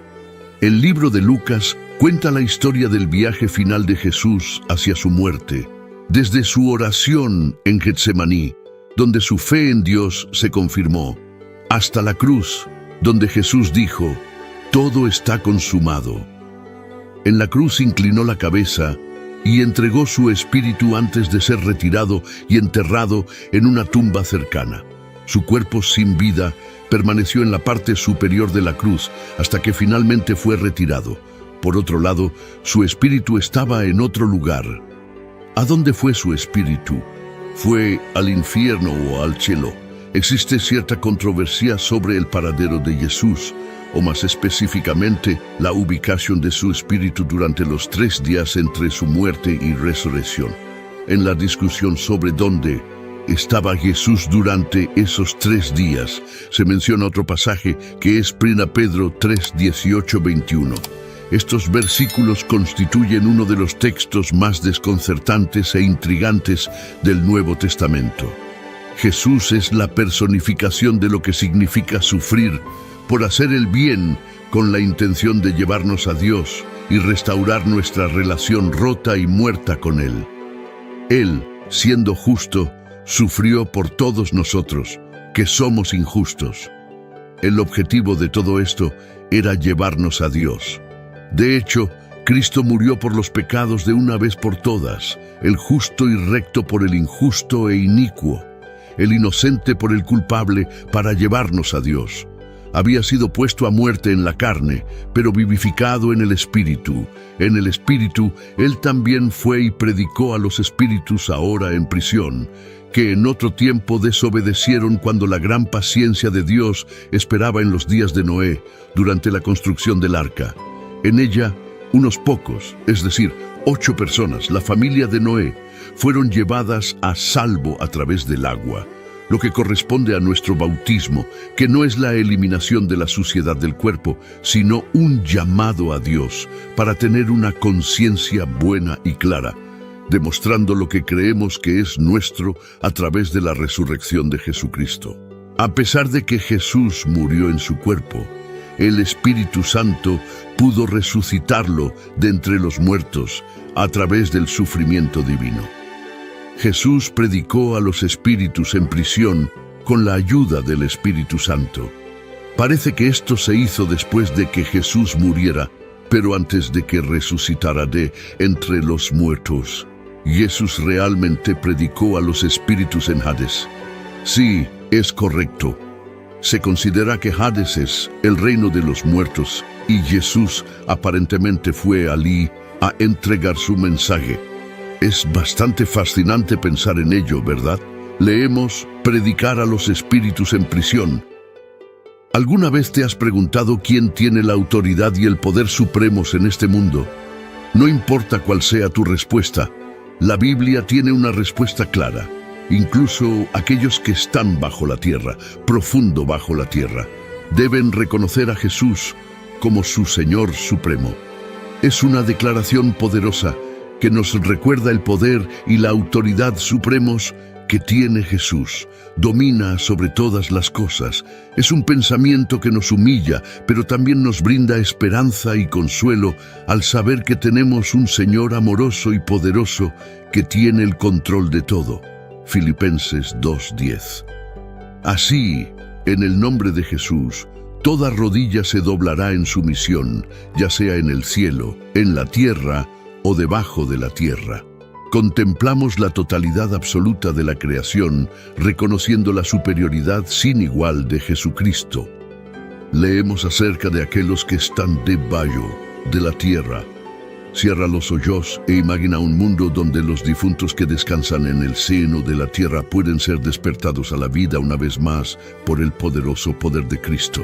Speaker 1: El libro de Lucas cuenta la historia del viaje final de Jesús hacia su muerte, desde su oración en Getsemaní, donde su fe en Dios se confirmó, hasta la cruz, donde Jesús dijo, «Todo está consumado». En la cruz inclinó la cabeza y entregó su espíritu antes de ser retirado y enterrado en una tumba cercana. Su cuerpo sin vida permaneció en la parte superior de la cruz hasta que finalmente fue retirado. Por otro lado, su espíritu estaba en otro lugar. ¿A dónde fue su espíritu? ¿Fue al infierno o al cielo? Existe cierta controversia sobre el paradero de Jesús, o más específicamente, la ubicación de su espíritu durante los 3 días entre su muerte y resurrección. En la discusión sobre dónde estaba Jesús durante esos 3 días, se menciona otro pasaje que es 1 Pedro 3, 18, 21. Estos versículos constituyen uno de los textos más desconcertantes e intrigantes del Nuevo Testamento. Jesús es la personificación de lo que significa sufrir por hacer el bien con la intención de llevarnos a Dios y restaurar nuestra relación rota y muerta con Él. Él, siendo justo, sufrió por todos nosotros, que somos injustos. El objetivo de todo esto era llevarnos a Dios. De hecho, Cristo murió por los pecados de una vez por todas, el justo y recto por el injusto e inicuo, el inocente por el culpable, para llevarnos a Dios. Había sido puesto a muerte en la carne, pero vivificado en el Espíritu. En el Espíritu, Él también fue y predicó a los espíritus ahora en prisión, que en otro tiempo desobedecieron cuando la gran paciencia de Dios esperaba en los días de Noé, durante la construcción del arca. En ella, unos pocos, es decir, 8 personas, la familia de Noé, fueron llevadas a salvo a través del agua, lo que corresponde a nuestro bautismo, que no es la eliminación de la suciedad del cuerpo, sino un llamado a Dios para tener una conciencia buena y clara, demostrando lo que creemos que es nuestro a través de la resurrección de Jesucristo. A pesar de que Jesús murió en su cuerpo, el Espíritu Santo pudo resucitarlo de entre los muertos a través del sufrimiento divino. Jesús predicó a los espíritus en prisión con la ayuda del Espíritu Santo. Parece que esto se hizo después de que Jesús muriera, pero antes de que resucitara de entre los muertos. Jesús realmente predicó a los espíritus en Hades. Sí, es correcto. Se considera que Hades es el reino de los muertos y Jesús aparentemente fue allí a entregar su mensaje. Es bastante fascinante pensar en ello, ¿verdad? Leemos predicar a los espíritus en prisión. ¿Alguna vez te has preguntado quién tiene la autoridad y el poder supremos en este mundo? No importa cuál sea tu respuesta, la Biblia tiene una respuesta clara. Incluso aquellos que están bajo la tierra, profundo bajo la tierra, deben reconocer a Jesús como su Señor Supremo. Es una declaración poderosa que nos recuerda el poder y la autoridad supremos que tiene Jesús. Domina sobre todas las cosas. Es un pensamiento que nos humilla, pero también nos brinda esperanza y consuelo al saber que tenemos un Señor amoroso y poderoso que tiene el control de todo. Filipenses 2:10. Así, en el nombre de Jesús, toda rodilla se doblará en sumisión, ya sea en el cielo, en la tierra o debajo de la tierra. Contemplamos la totalidad absoluta de la creación, reconociendo la superioridad sin igual de Jesucristo. Leemos acerca de aquellos que están debajo de la tierra. Cierra los ojos e imagina un mundo donde los difuntos que descansan en el seno de la tierra pueden ser despertados a la vida una vez más por el poderoso poder de Cristo.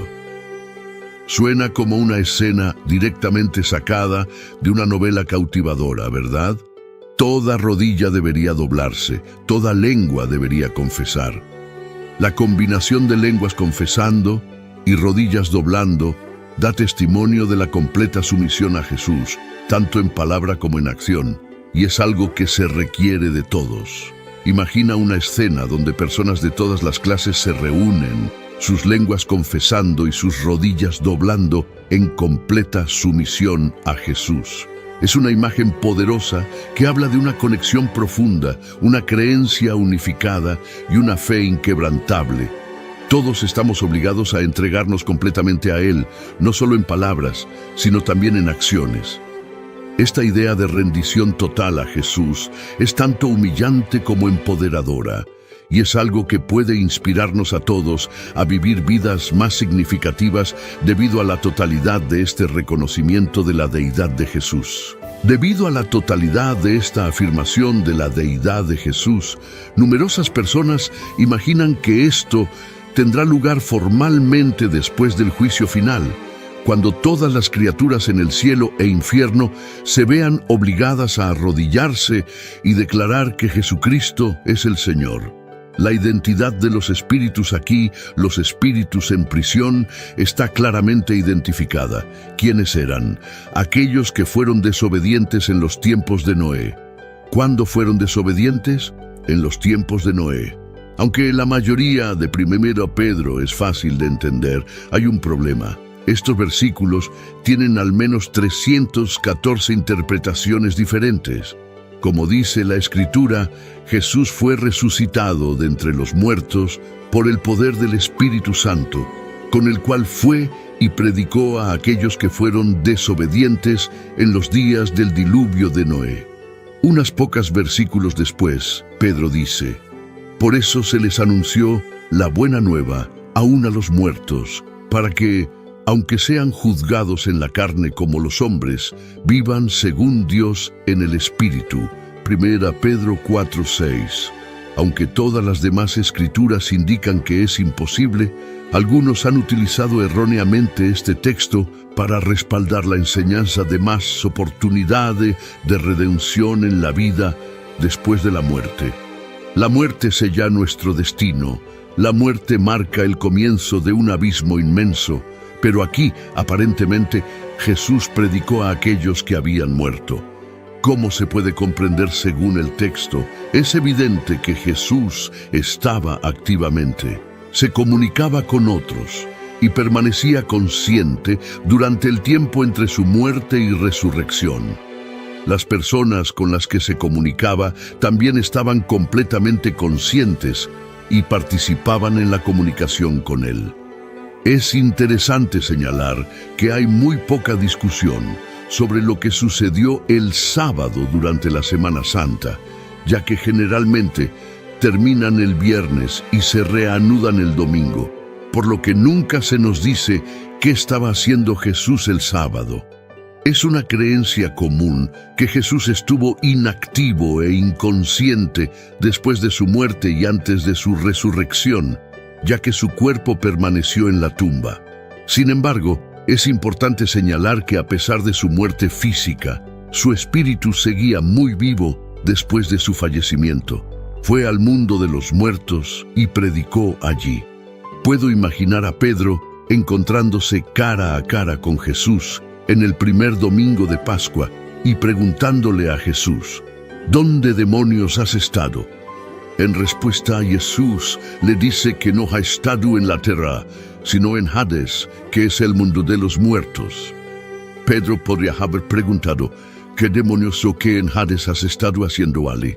Speaker 1: Suena como una escena directamente sacada de una novela cautivadora, ¿verdad? Toda rodilla debería doblarse, toda lengua debería confesar. La combinación de lenguas confesando y rodillas doblando da testimonio de la completa sumisión a Jesús, tanto en palabra como en acción, y es algo que se requiere de todos. Imagina una escena donde personas de todas las clases se reúnen, sus lenguas confesando y sus rodillas doblando en completa sumisión a Jesús. Es una imagen poderosa que habla de una conexión profunda, una creencia unificada y una fe inquebrantable. Todos estamos obligados a entregarnos completamente a Él, no solo en palabras, sino también en acciones. Esta idea de rendición total a Jesús es tanto humillante como empoderadora, y es algo que puede inspirarnos a todos a vivir vidas más significativas debido a la totalidad de este reconocimiento de la deidad de Jesús. Debido a la totalidad de esta afirmación de la deidad de Jesús, numerosas personas imaginan que esto tendrá lugar formalmente después del juicio final, cuando todas las criaturas en el cielo e infierno se vean obligadas a arrodillarse y declarar que Jesucristo es el Señor. La identidad de los espíritus aquí, los espíritus en prisión, está claramente identificada. ¿Quiénes eran? Aquellos que fueron desobedientes en los tiempos de Noé. ¿Cuándo fueron desobedientes? En los tiempos de Noé. Aunque la mayoría de 1 Pedro es fácil de entender, hay un problema. Estos versículos tienen al menos 314 interpretaciones diferentes. Como dice la Escritura, Jesús fue resucitado de entre los muertos por el poder del Espíritu Santo, con el cual fue y predicó a aquellos que fueron desobedientes en los días del diluvio de Noé. Unas pocas versículos después, Pedro dice: por eso se les anunció la buena nueva aún a los muertos, para que, aunque sean juzgados en la carne como los hombres, vivan según Dios en el Espíritu. 1 Pedro 4:6. Aunque todas las demás escrituras indican que es imposible, algunos han utilizado erróneamente este texto para respaldar la enseñanza de más oportunidad de redención en la vida después de la muerte. La muerte sella nuestro destino. La muerte marca el comienzo de un abismo inmenso. Pero aquí, aparentemente, Jesús predicó a aquellos que habían muerto. ¿Cómo se puede comprender según el texto? Es evidente que Jesús estaba activamente. Se comunicaba con otros y permanecía consciente durante el tiempo entre su muerte y resurrección. Las personas con las que se comunicaba también estaban completamente conscientes y participaban en la comunicación con Él. Es interesante señalar que hay muy poca discusión sobre lo que sucedió el sábado durante la Semana Santa, ya que generalmente terminan el viernes y se reanudan el domingo, por lo que nunca se nos dice qué estaba haciendo Jesús el sábado. Es una creencia común que Jesús estuvo inactivo e inconsciente después de su muerte y antes de su resurrección, ya que su cuerpo permaneció en la tumba. Sin embargo, es importante señalar que a pesar de su muerte física, su espíritu seguía muy vivo después de su fallecimiento. Fue al mundo de los muertos y predicó allí. Puedo imaginar a Pedro encontrándose cara a cara con Jesús en el primer domingo de Pascua y preguntándole a Jesús: ¿dónde demonios has estado? En respuesta, Jesús le dice que no ha estado en la tierra, sino en Hades, que es el mundo de los muertos. Pedro podría haber preguntado: ¿qué demonios o qué en Hades has estado haciendo allí?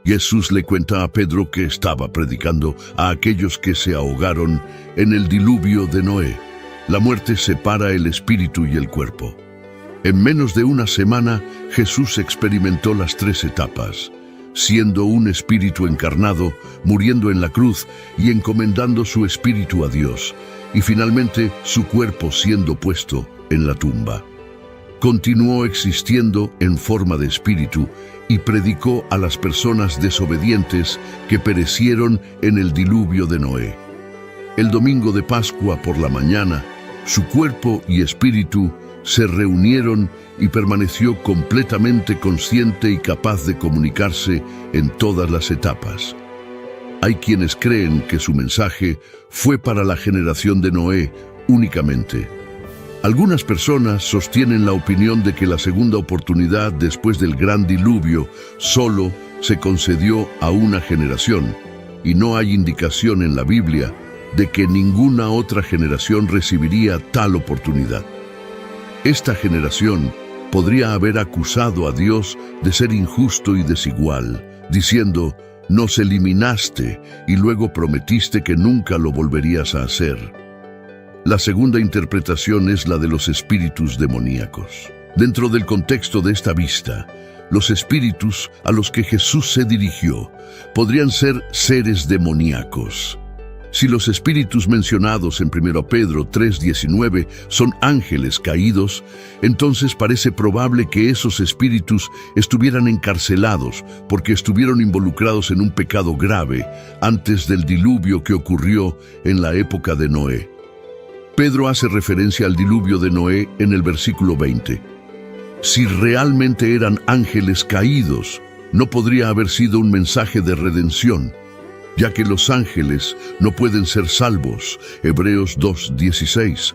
Speaker 1: Jesús le cuenta a Pedro que estaba predicando a aquellos que se ahogaron en el diluvio de Noé. La muerte separa el espíritu y el cuerpo. En menos de una semana, Jesús experimentó las 3 etapas, siendo un espíritu encarnado, muriendo en la cruz y encomendando su espíritu a Dios, y finalmente su cuerpo siendo puesto en la tumba. Continuó existiendo en forma de espíritu y predicó a las personas desobedientes que perecieron en el diluvio de Noé. El domingo de Pascua por la mañana, su cuerpo y espíritu se reunieron y permaneció completamente consciente y capaz de comunicarse en todas las etapas. Hay quienes creen que su mensaje fue para la generación de Noé únicamente. Algunas personas sostienen la opinión de que la segunda oportunidad después del gran diluvio solo se concedió a una generación, y no hay indicación en la Biblia de que ninguna otra generación recibiría tal oportunidad. Esta generación podría haber acusado a Dios de ser injusto y desigual, diciendo, «Nos eliminaste y luego prometiste que nunca lo volverías a hacer». La segunda interpretación es la de los espíritus demoníacos. Dentro del contexto de esta vista, los espíritus a los que Jesús se dirigió podrían ser seres demoníacos. Si los espíritus mencionados en 1 Pedro 3:19 son ángeles caídos, entonces parece probable que esos espíritus estuvieran encarcelados porque estuvieron involucrados en un pecado grave antes del diluvio que ocurrió en la época de Noé. Pedro hace referencia al diluvio de Noé en el versículo 20. Si realmente eran ángeles caídos, no podría haber sido un mensaje de redención, ya que los ángeles no pueden ser salvos. Hebreos 2:16.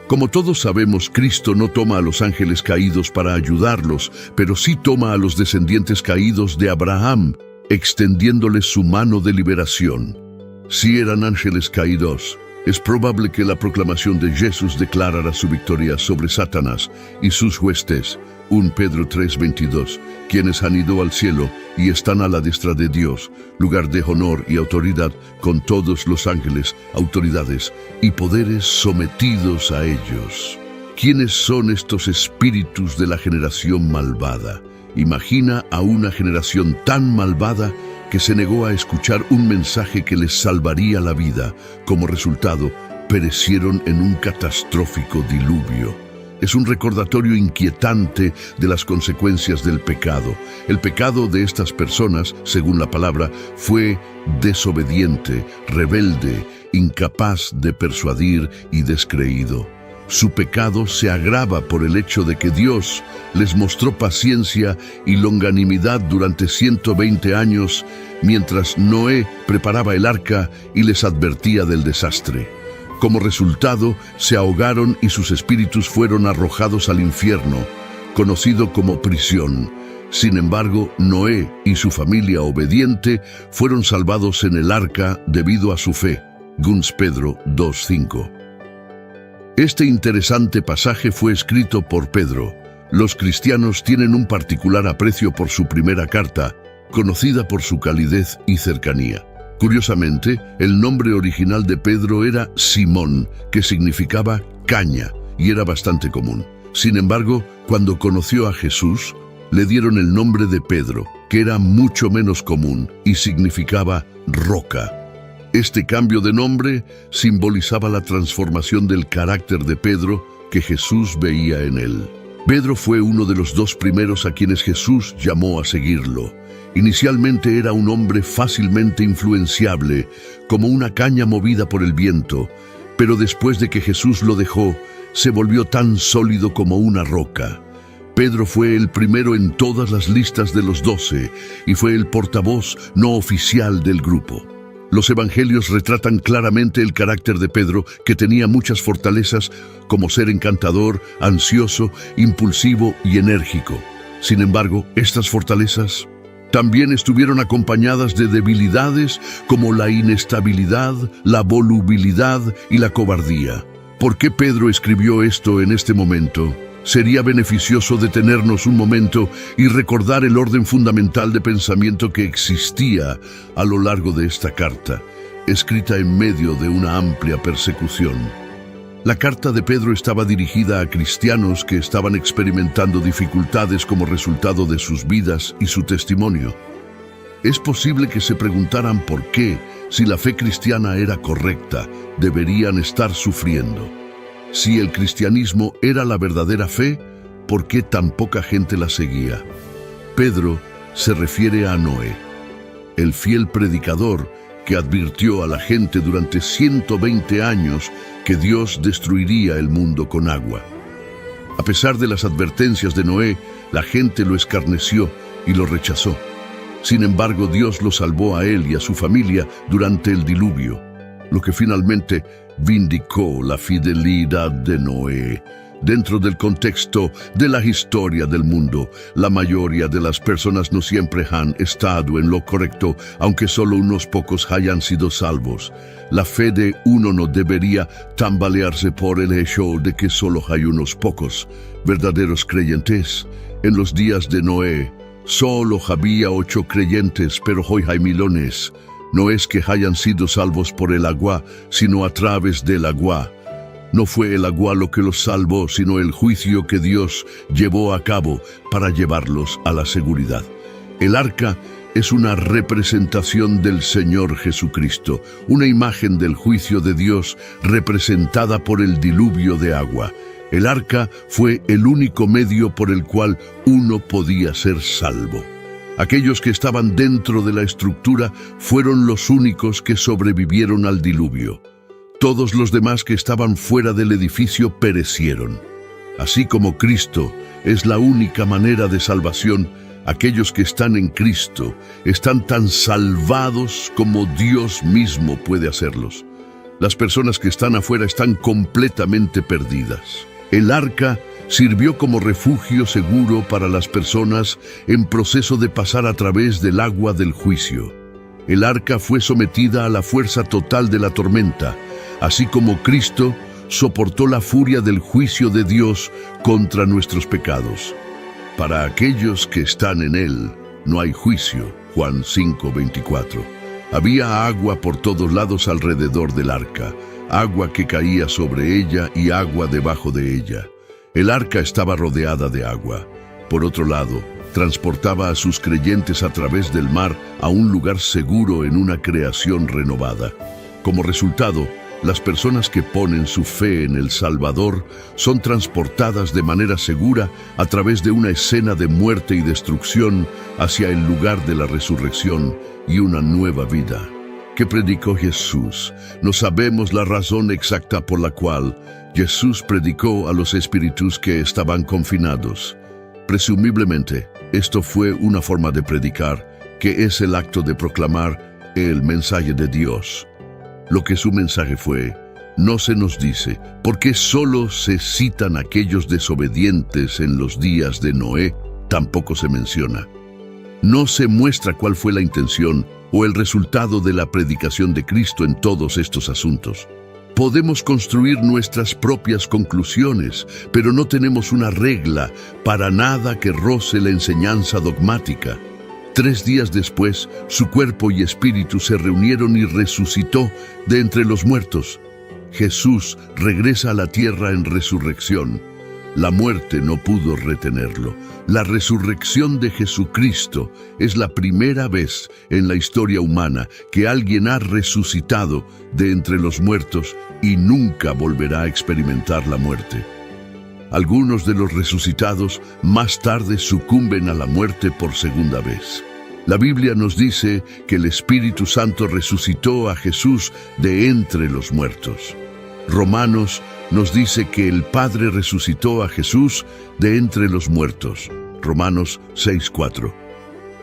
Speaker 1: Como todos sabemos, Cristo no toma a los ángeles caídos para ayudarlos, pero sí toma a los descendientes caídos de Abraham, extendiéndoles su mano de liberación. Si eran ángeles caídos, es probable que la proclamación de Jesús declarara su victoria sobre Satanás y sus huestes. 1 Pedro 3:22, quienes han ido al cielo y están a la diestra de Dios, lugar de honor y autoridad, con todos los ángeles, autoridades y poderes sometidos a ellos. ¿Quiénes son estos espíritus de la generación malvada? Imagina a una generación tan malvada que se negó a escuchar un mensaje que les salvaría la vida. Como resultado, perecieron en un catastrófico diluvio. Es un recordatorio inquietante de las consecuencias del pecado. El pecado de estas personas, según la palabra, fue desobediente, rebelde, incapaz de persuadir y descreído. Su pecado se agrava por el hecho de que Dios les mostró paciencia y longanimidad durante 120 años mientras Noé preparaba el arca y les advertía del desastre. Como resultado, se ahogaron y sus espíritus fueron arrojados al infierno, conocido como prisión. Sin embargo, Noé y su familia obediente fueron salvados en el arca debido a su fe. 2 Pedro 2:5. Este interesante pasaje fue escrito por Pedro. Los cristianos tienen un particular aprecio por su primera carta, conocida por su calidez y cercanía. Curiosamente, el nombre original de Pedro era Simón, que significaba caña, y era bastante común. Sin embargo, cuando conoció a Jesús, le dieron el nombre de Pedro, que era mucho menos común y significaba roca. Este cambio de nombre simbolizaba la transformación del carácter de Pedro que Jesús veía en él. Pedro fue uno de los dos primeros a quienes Jesús llamó a seguirlo. Inicialmente era un hombre fácilmente influenciable, como una caña movida por el viento, pero después de que Jesús lo dejó, se volvió tan sólido como una roca. Pedro fue el primero en todas las listas de los 12 y fue el portavoz no oficial del grupo. Los evangelios retratan claramente el carácter de Pedro, que tenía muchas fortalezas, como ser encantador, ansioso, impulsivo y enérgico. Sin embargo, estas fortalezas también estuvieron acompañadas de debilidades como la inestabilidad, la volubilidad y la cobardía. ¿Por qué Pedro escribió esto en este momento? Sería beneficioso detenernos un momento y recordar el orden fundamental de pensamiento que existía a lo largo de esta carta, escrita en medio de una amplia persecución. La carta de Pedro estaba dirigida a cristianos que estaban experimentando dificultades como resultado de sus vidas y su testimonio. Es posible que se preguntaran por qué, si la fe cristiana era correcta, deberían estar sufriendo. Si el cristianismo era la verdadera fe, ¿por qué tan poca gente la seguía? Pedro se refiere a Noé, el fiel predicador que advirtió a la gente durante 120 años que Dios destruiría el mundo con agua. A pesar de las advertencias de Noé, la gente lo escarneció y lo rechazó. Sin embargo, Dios lo salvó a él y a su familia durante el diluvio, lo que finalmente vindicó la fidelidad de Noé. Dentro del contexto de la historia del mundo, la mayoría de las personas no siempre han estado en lo correcto, aunque solo unos pocos hayan sido salvos. La fe de uno no debería tambalearse por el hecho de que solo hay unos pocos verdaderos creyentes. En los días de Noé, solo había 8 creyentes, pero hoy hay milones. No es que hayan sido salvos por el agua, sino a través del agua. No fue el agua lo que los salvó, sino el juicio que Dios llevó a cabo para llevarlos a la seguridad. El arca es una representación del Señor Jesucristo, una imagen del juicio de Dios representada por el diluvio de agua. El arca fue el único medio por el cual uno podía ser salvo. Aquellos que estaban dentro de la estructura fueron los únicos que sobrevivieron al diluvio. Todos los demás que estaban fuera del edificio perecieron. Así como Cristo es la única manera de salvación, aquellos que están en Cristo están tan salvados como Dios mismo puede hacerlos. Las personas que están afuera están completamente perdidas. El arca sirvió como refugio seguro para las personas en proceso de pasar a través del agua del juicio. El arca fue sometida a la fuerza total de la tormenta, así como Cristo soportó la furia del juicio de Dios contra nuestros pecados. Para aquellos que están en Él, no hay juicio. Juan 5:24. Había agua por todos lados alrededor del arca, agua que caía sobre ella y agua debajo de ella. El arca estaba rodeada de agua. Por otro lado, transportaba a sus creyentes a través del mar a un lugar seguro en una creación renovada. Como resultado, las personas que ponen su fe en el Salvador son transportadas de manera segura a través de una escena de muerte y destrucción hacia el lugar de la resurrección y una nueva vida. ¿Qué predicó Jesús? No sabemos la razón exacta por la cual Jesús predicó a los espíritus que estaban confinados. Presumiblemente, esto fue una forma de predicar, que es el acto de proclamar el mensaje de Dios. Lo que su mensaje fue, no se nos dice, porque solo se citan aquellos desobedientes en los días de Noé, tampoco se menciona. No se muestra cuál fue la intención o el resultado de la predicación de Cristo en todos estos asuntos. Podemos construir nuestras propias conclusiones, pero no tenemos una regla para nada que roce la enseñanza dogmática. 3 días después, su cuerpo y espíritu se reunieron y resucitó de entre los muertos. Jesús regresa a la tierra en resurrección. La muerte no pudo retenerlo. La resurrección de Jesucristo es la primera vez en la historia humana que alguien ha resucitado de entre los muertos y nunca volverá a experimentar la muerte. Algunos de los resucitados más tarde sucumben a la muerte por segunda vez. La Biblia nos dice que el Espíritu Santo resucitó a Jesús de entre los muertos. Romanos nos dice que el Padre resucitó a Jesús de entre los muertos. Romanos 6:4.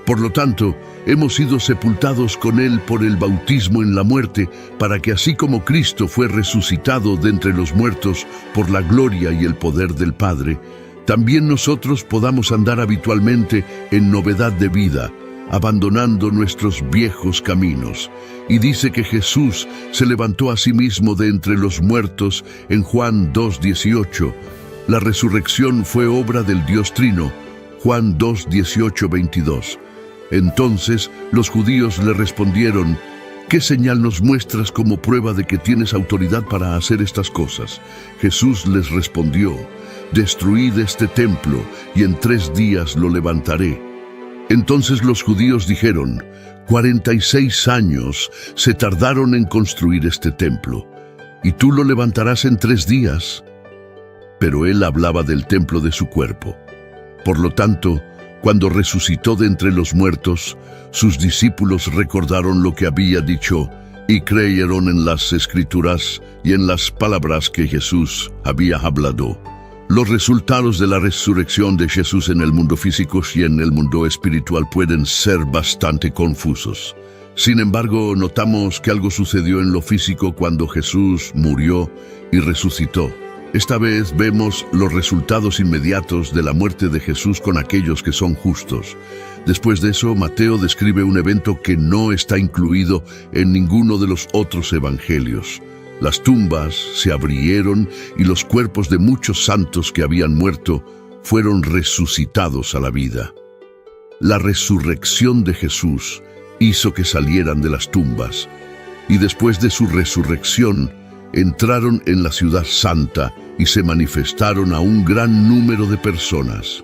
Speaker 1: Por lo tanto, hemos sido sepultados con Él por el bautismo en la muerte, para que así como Cristo fue resucitado de entre los muertos por la gloria y el poder del Padre, también nosotros podamos andar habitualmente en novedad de vida, abandonando nuestros viejos caminos. Y dice que Jesús se levantó a sí mismo de entre los muertos en Juan 2:18. La resurrección fue obra del Dios Trino, Juan 2:18-22. Entonces los judíos le respondieron, ¿qué señal nos muestras como prueba de que tienes autoridad para hacer estas cosas? Jesús les respondió, destruid este templo y en 3 días lo levantaré. Entonces los judíos dijeron, 46 años se tardaron en construir este templo, y tú lo levantarás en 3 días. Pero él hablaba del templo de su cuerpo. Por lo tanto, cuando resucitó de entre los muertos, sus discípulos recordaron lo que había dicho y creyeron en las Escrituras y en las palabras que Jesús había hablado. Los resultados de la resurrección de Jesús en el mundo físico y en el mundo espiritual pueden ser bastante confusos. Sin embargo, notamos que algo sucedió en lo físico cuando Jesús murió y resucitó. Esta vez vemos los resultados inmediatos de la muerte de Jesús con aquellos que son justos. Después de eso, Mateo describe un evento que no está incluido en ninguno de los otros evangelios. Las tumbas se abrieron y los cuerpos de muchos santos que habían muerto fueron resucitados a la vida. La resurrección de Jesús hizo que salieran de las tumbas, y después de su resurrección, entraron en la ciudad santa y se manifestaron a un gran número de personas.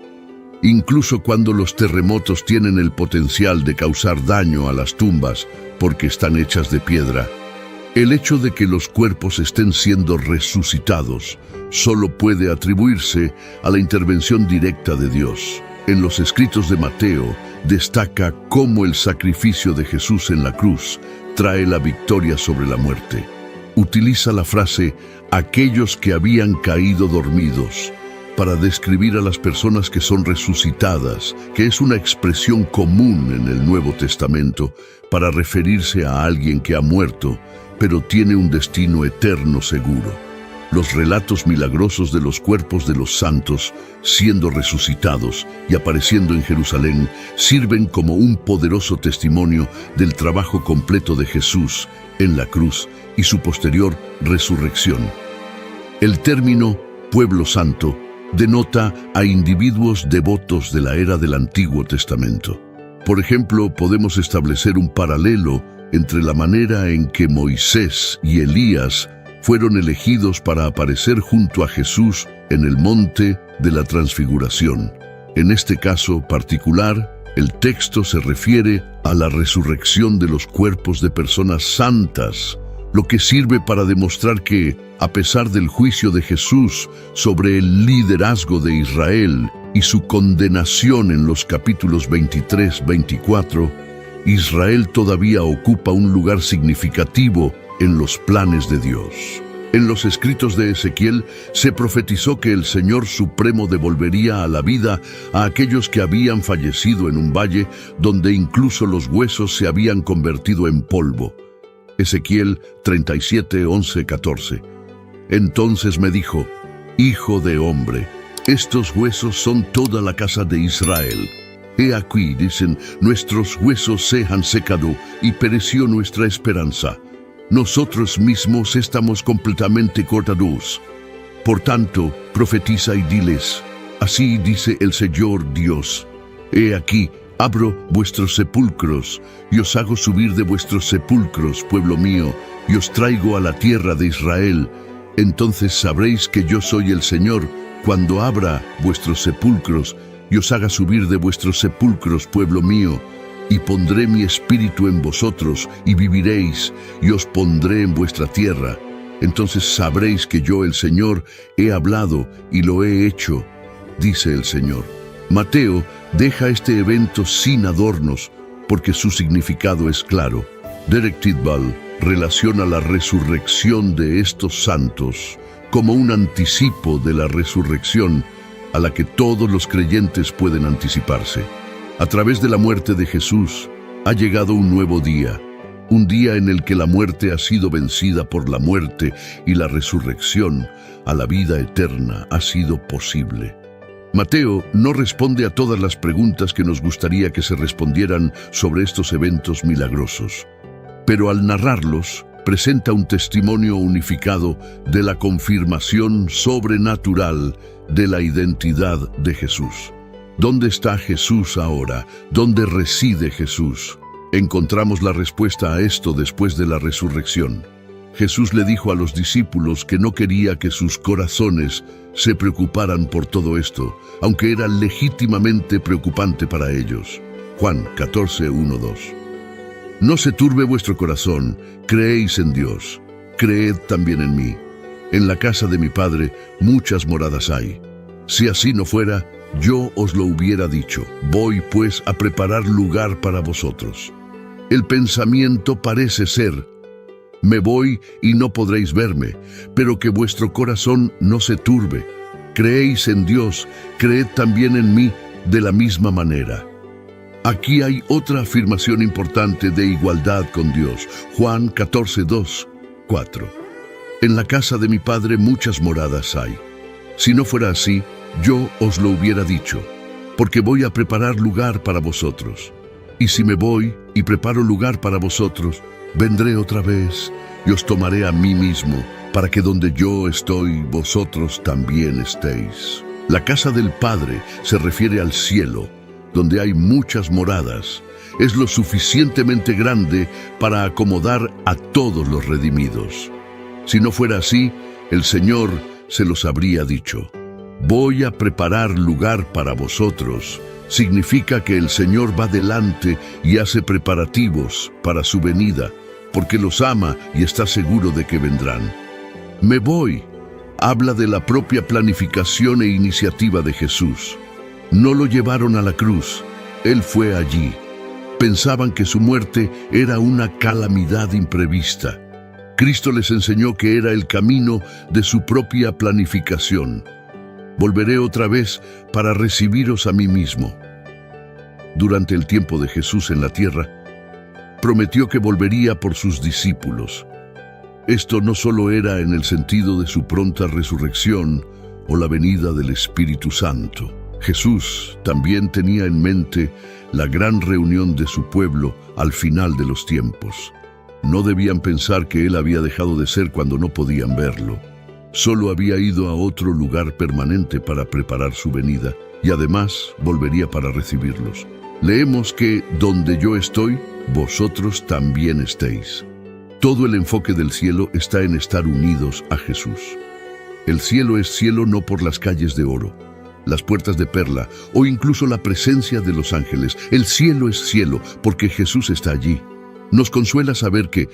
Speaker 1: Incluso cuando los terremotos tienen el potencial de causar daño a las tumbas porque están hechas de piedra, el hecho de que los cuerpos estén siendo resucitados solo puede atribuirse a la intervención directa de Dios. En los escritos de Mateo destaca cómo el sacrificio de Jesús en la cruz trae la victoria sobre la muerte. Utiliza la frase «aquellos que habían caído dormidos» para describir a las personas que son resucitadas, que es una expresión común en el Nuevo Testamento para referirse a alguien que ha muerto, pero tiene un destino eterno seguro. Los relatos milagrosos de los cuerpos de los santos siendo resucitados y apareciendo en Jerusalén sirven como un poderoso testimonio del trabajo completo de Jesús en la cruz y su posterior resurrección. El término pueblo santo denota a individuos devotos de la era del Antiguo Testamento. Por ejemplo, podemos establecer un paralelo entre la manera en que Moisés y Elías fueron elegidos para aparecer junto a Jesús en el monte de la Transfiguración. En este caso particular, el texto se refiere a la resurrección de los cuerpos de personas santas, lo que sirve para demostrar que, a pesar del juicio de Jesús sobre el liderazgo de Israel y su condenación en los capítulos 23-24, Israel todavía ocupa un lugar significativo en los planes de Dios. En los escritos de Ezequiel se profetizó que el Señor Supremo devolvería a la vida a aquellos que habían fallecido en un valle donde incluso los huesos se habían convertido en polvo. Ezequiel 37, 11, 14. Entonces me dijo: Hijo de hombre, estos huesos son toda la casa de Israel. He aquí, dicen, nuestros huesos se han secado y pereció nuestra esperanza. Nosotros mismos estamos completamente cortados. Por tanto, profetiza y diles: así dice el Señor Dios. He aquí, abro vuestros sepulcros, y os hago subir de vuestros sepulcros, pueblo mío, y os traigo a la tierra de Israel. Entonces sabréis que yo soy el Señor, cuando abra vuestros sepulcros, y os haga subir de vuestros sepulcros, pueblo mío, y pondré mi espíritu en vosotros, y viviréis, y os pondré en vuestra tierra. Entonces sabréis que yo, el Señor, he hablado y lo he hecho, dice el Señor. Mateo deja este evento sin adornos, porque su significado es claro. Derek Tidball relaciona la resurrección de estos santos como un anticipo de la resurrección a la que todos los creyentes pueden anticiparse. A través de la muerte de Jesús ha llegado un nuevo día, un día en el que la muerte ha sido vencida por la muerte y la resurrección a la vida eterna ha sido posible. Mateo no responde a todas las preguntas que nos gustaría que se respondieran sobre estos eventos milagrosos, pero al narrarlos, presenta un testimonio unificado de la confirmación sobrenatural de la identidad de Jesús. ¿Dónde está Jesús ahora? ¿Dónde reside Jesús? Encontramos la respuesta a esto después de la resurrección. Jesús le dijo a los discípulos que no quería que sus corazones se preocuparan por todo esto, aunque era legítimamente preocupante para ellos. Juan 14, 1, 2. No se turbe vuestro corazón, creéis en Dios, creed también en mí. En la casa de mi Padre muchas moradas hay. Si así no fuera, yo os lo hubiera dicho. Voy pues a preparar lugar para vosotros. El pensamiento parece ser: me voy y no podréis verme, pero que vuestro corazón no se turbe. Creéis en Dios, creed también en mí de la misma manera. Aquí hay otra afirmación importante de igualdad con Dios. Juan 14, 2, 4. En la casa de mi Padre muchas moradas hay. Si no fuera así, yo os lo hubiera dicho, porque voy a preparar lugar para vosotros. Y si me voy y preparo lugar para vosotros, vendré otra vez y os tomaré a mí mismo, para que donde yo estoy, vosotros también estéis. La casa del Padre se refiere al cielo, donde hay muchas moradas. Es lo suficientemente grande para acomodar a todos los redimidos. Si no fuera así, el Señor se los habría dicho. Voy a preparar lugar para vosotros. Significa que el Señor va delante y hace preparativos para su venida, porque los ama y está seguro de que vendrán. Me voy. Habla de la propia planificación e iniciativa de Jesús. No lo llevaron a la cruz. Él fue allí. Pensaban que su muerte era una calamidad imprevista. Cristo les enseñó que era el camino de su propia planificación. Volveré otra vez para recibiros a mí mismo. Durante el tiempo de Jesús en la tierra, prometió que volvería por sus discípulos. Esto no solo era en el sentido de su pronta resurrección o la venida del Espíritu Santo. Jesús también tenía en mente la gran reunión de su pueblo al final de los tiempos. No debían pensar que Él había dejado de ser cuando no podían verlo. Solo había ido a otro lugar permanente para preparar su venida, y además volvería para recibirlos. Leemos que donde yo estoy, vosotros también estéis. Todo el enfoque del cielo está en estar unidos a Jesús. El cielo es cielo no por las calles de oro, las puertas de perla o incluso la presencia de los ángeles. El cielo es cielo porque Jesús está allí. Nos consuela saber que,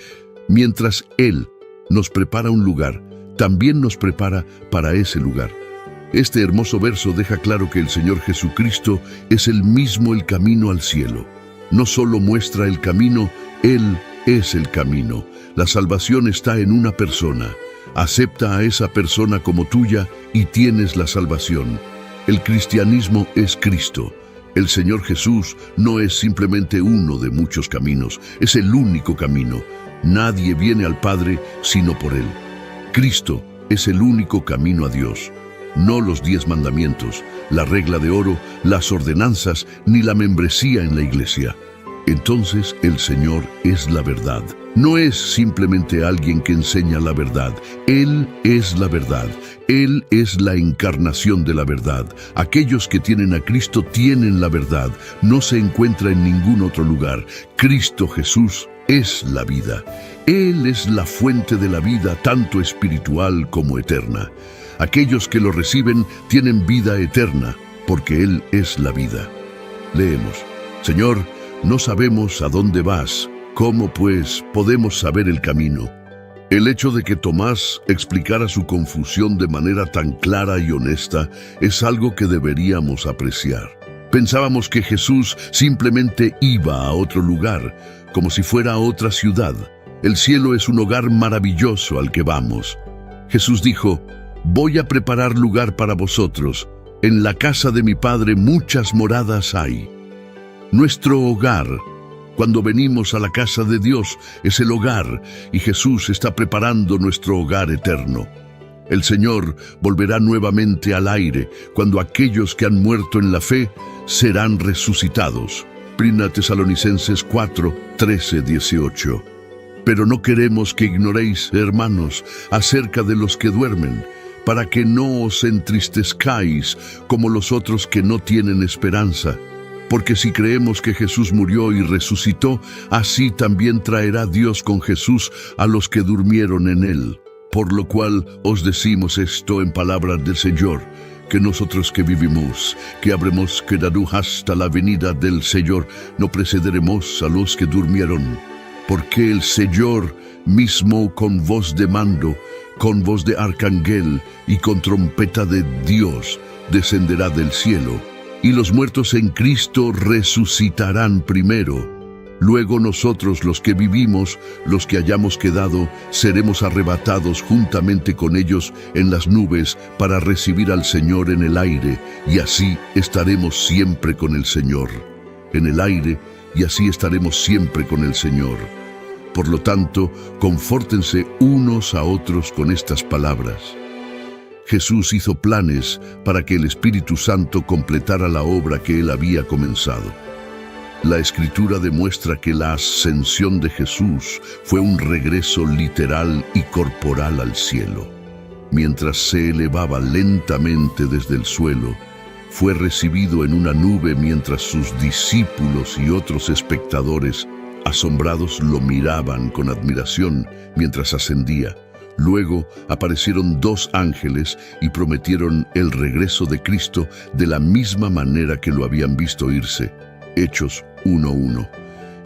Speaker 1: mientras Él nos prepara un lugar, también nos prepara para ese lugar. Este hermoso verso deja claro que el Señor Jesucristo es el mismo el camino al cielo. No solo muestra el camino, Él es el camino. La salvación está en una persona. Acepta a esa persona como tuya y tienes la salvación. El cristianismo es Cristo. El Señor Jesús no es simplemente uno de muchos caminos, es el único camino. Nadie viene al Padre sino por Él. Cristo es el único camino a Dios. No los 10 mandamientos, la regla de oro, las ordenanzas, ni la membresía en la iglesia. Entonces el Señor es la verdad. No es simplemente alguien que enseña la verdad. Él es la verdad. Él es la encarnación de la verdad. Aquellos que tienen a Cristo tienen la verdad. No se encuentra en ningún otro lugar. Cristo Jesús es la vida. Él es la fuente de la vida, tanto espiritual como eterna. Aquellos que lo reciben tienen vida eterna, porque Él es la vida. Leemos: Señor, no sabemos a dónde vas. ¿Cómo, pues, podemos saber el camino? El hecho de que Tomás explicara su confusión de manera tan clara y honesta es algo que deberíamos apreciar. Pensábamos que Jesús simplemente iba a otro lugar, como si fuera a otra ciudad. El cielo es un hogar maravilloso al que vamos. Jesús dijo: voy a preparar lugar para vosotros. En la casa de mi Padre muchas moradas hay. Nuestro hogar, cuando venimos a la casa de Dios, es el hogar, y Jesús está preparando nuestro hogar eterno. El Señor volverá nuevamente al aire, cuando aquellos que han muerto en la fe serán resucitados. 1 Tesalonicenses 4, 13, 18. Pero no queremos que ignoréis, hermanos, acerca de los que duermen, para que no os entristezcáis como los otros que no tienen esperanza. Porque si creemos que Jesús murió y resucitó, así también traerá Dios con Jesús a los que durmieron en Él. Por lo cual os decimos esto en palabras del Señor, que nosotros que vivimos, que habremos quedado hasta la venida del Señor, no precederemos a los que durmieron. Porque el Señor mismo con voz de mando, con voz de arcángel y con trompeta de Dios, descenderá del cielo. Y los muertos en Cristo resucitarán primero. Luego nosotros, los que vivimos, los que hayamos quedado, seremos arrebatados juntamente con ellos en las nubes para recibir al Señor en el aire, y así estaremos siempre con el Señor. En el aire, y así estaremos siempre con el Señor. Por lo tanto, confórtense unos a otros con estas palabras. Jesús hizo planes para que el Espíritu Santo completara la obra que él había comenzado. La Escritura demuestra que la ascensión de Jesús fue un regreso literal y corporal al cielo. Mientras se elevaba lentamente desde el suelo, fue recibido en una nube mientras sus discípulos y otros espectadores asombrados lo miraban con admiración mientras ascendía. Luego aparecieron 2 ángeles y prometieron el regreso de Cristo de la misma manera que lo habían visto irse. Hechos 1:1.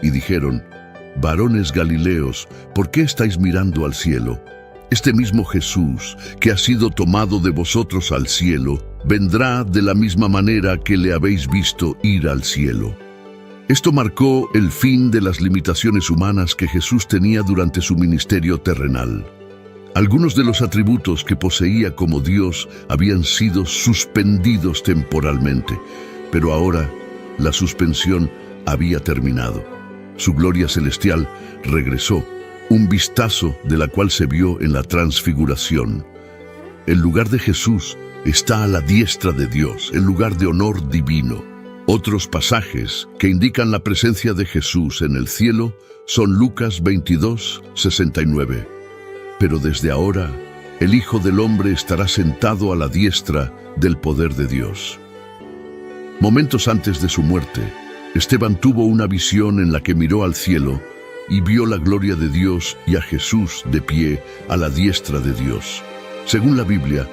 Speaker 1: Y dijeron: varones Galileos, ¿por qué estáis mirando al cielo? Este mismo Jesús, que ha sido tomado de vosotros al cielo, vendrá de la misma manera que le habéis visto ir al cielo. Esto marcó el fin de las limitaciones humanas que Jesús tenía durante su ministerio terrenal. Algunos de los atributos que poseía como Dios habían sido suspendidos temporalmente, pero ahora la suspensión había terminado. Su gloria celestial regresó, un vistazo de la cual se vio en la transfiguración. El lugar de Jesús está a la diestra de Dios, el lugar de honor divino. Otros pasajes que indican la presencia de Jesús en el cielo son Lucas 22:69. Pero desde ahora, el Hijo del Hombre estará sentado a la diestra del poder de Dios. Momentos antes de su muerte, Esteban tuvo una visión en la que miró al cielo y vio la gloria de Dios y a Jesús de pie a la diestra de Dios. Según la Biblia,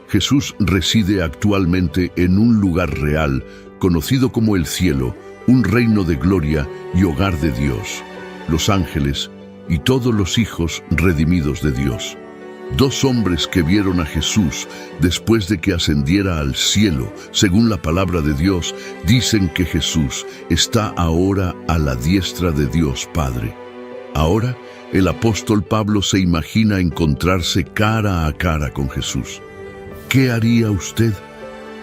Speaker 1: Jesús reside actualmente en un lugar real, conocido como el cielo, un reino de gloria y hogar de Dios, los ángeles y todos los hijos redimidos de Dios. 2 hombres que vieron a Jesús después de que ascendiera al cielo, según la palabra de Dios, dicen que Jesús está ahora a la diestra de Dios Padre. Ahora, el apóstol Pablo se imagina encontrarse cara a cara con Jesús. ¿Qué haría usted?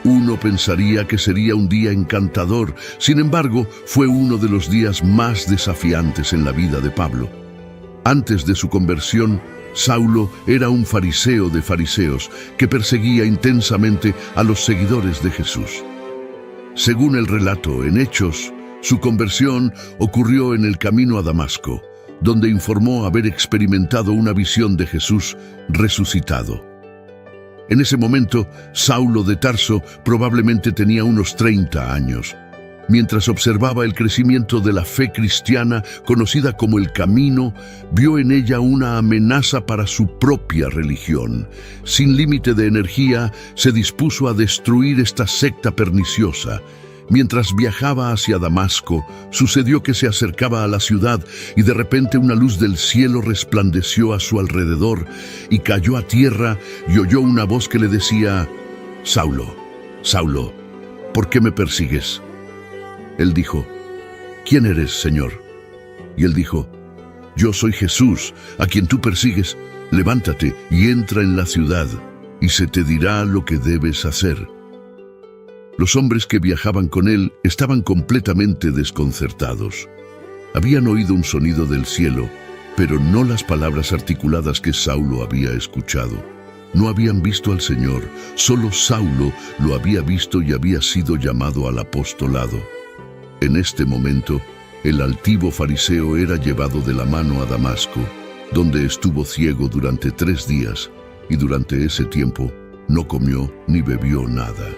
Speaker 1: Uno pensaría que sería un día encantador. Sin embargo, fue uno de los días más desafiantes en la vida de Pablo. Antes de su conversión, Saulo era un fariseo de fariseos que perseguía intensamente a los seguidores de Jesús. Según el relato en Hechos, su conversión ocurrió en el camino a Damasco, donde informó haber experimentado una visión de Jesús resucitado. En ese momento, Saulo de Tarso probablemente tenía unos 30 años. Mientras observaba el crecimiento de la fe cristiana, conocida como el Camino, vio en ella una amenaza para su propia religión. Sin límite de energía, se dispuso a destruir esta secta perniciosa. Mientras viajaba hacia Damasco, sucedió que se acercaba a la ciudad y de repente una luz del cielo resplandeció a su alrededor y cayó a tierra y oyó una voz que le decía: Saulo, Saulo, ¿por qué me persigues? Él dijo: ¿Quién eres, Señor? Y él dijo: Yo soy Jesús, a quien tú persigues. Levántate y entra en la ciudad, y se te dirá lo que debes hacer. Los hombres que viajaban con él estaban completamente desconcertados. Habían oído un sonido del cielo, pero no las palabras articuladas que Saulo había escuchado. No habían visto al Señor, solo Saulo lo había visto y había sido llamado al apostolado. En este momento, el altivo fariseo era llevado de la mano a Damasco, donde estuvo ciego durante 3 días, y durante ese tiempo no comió ni bebió nada.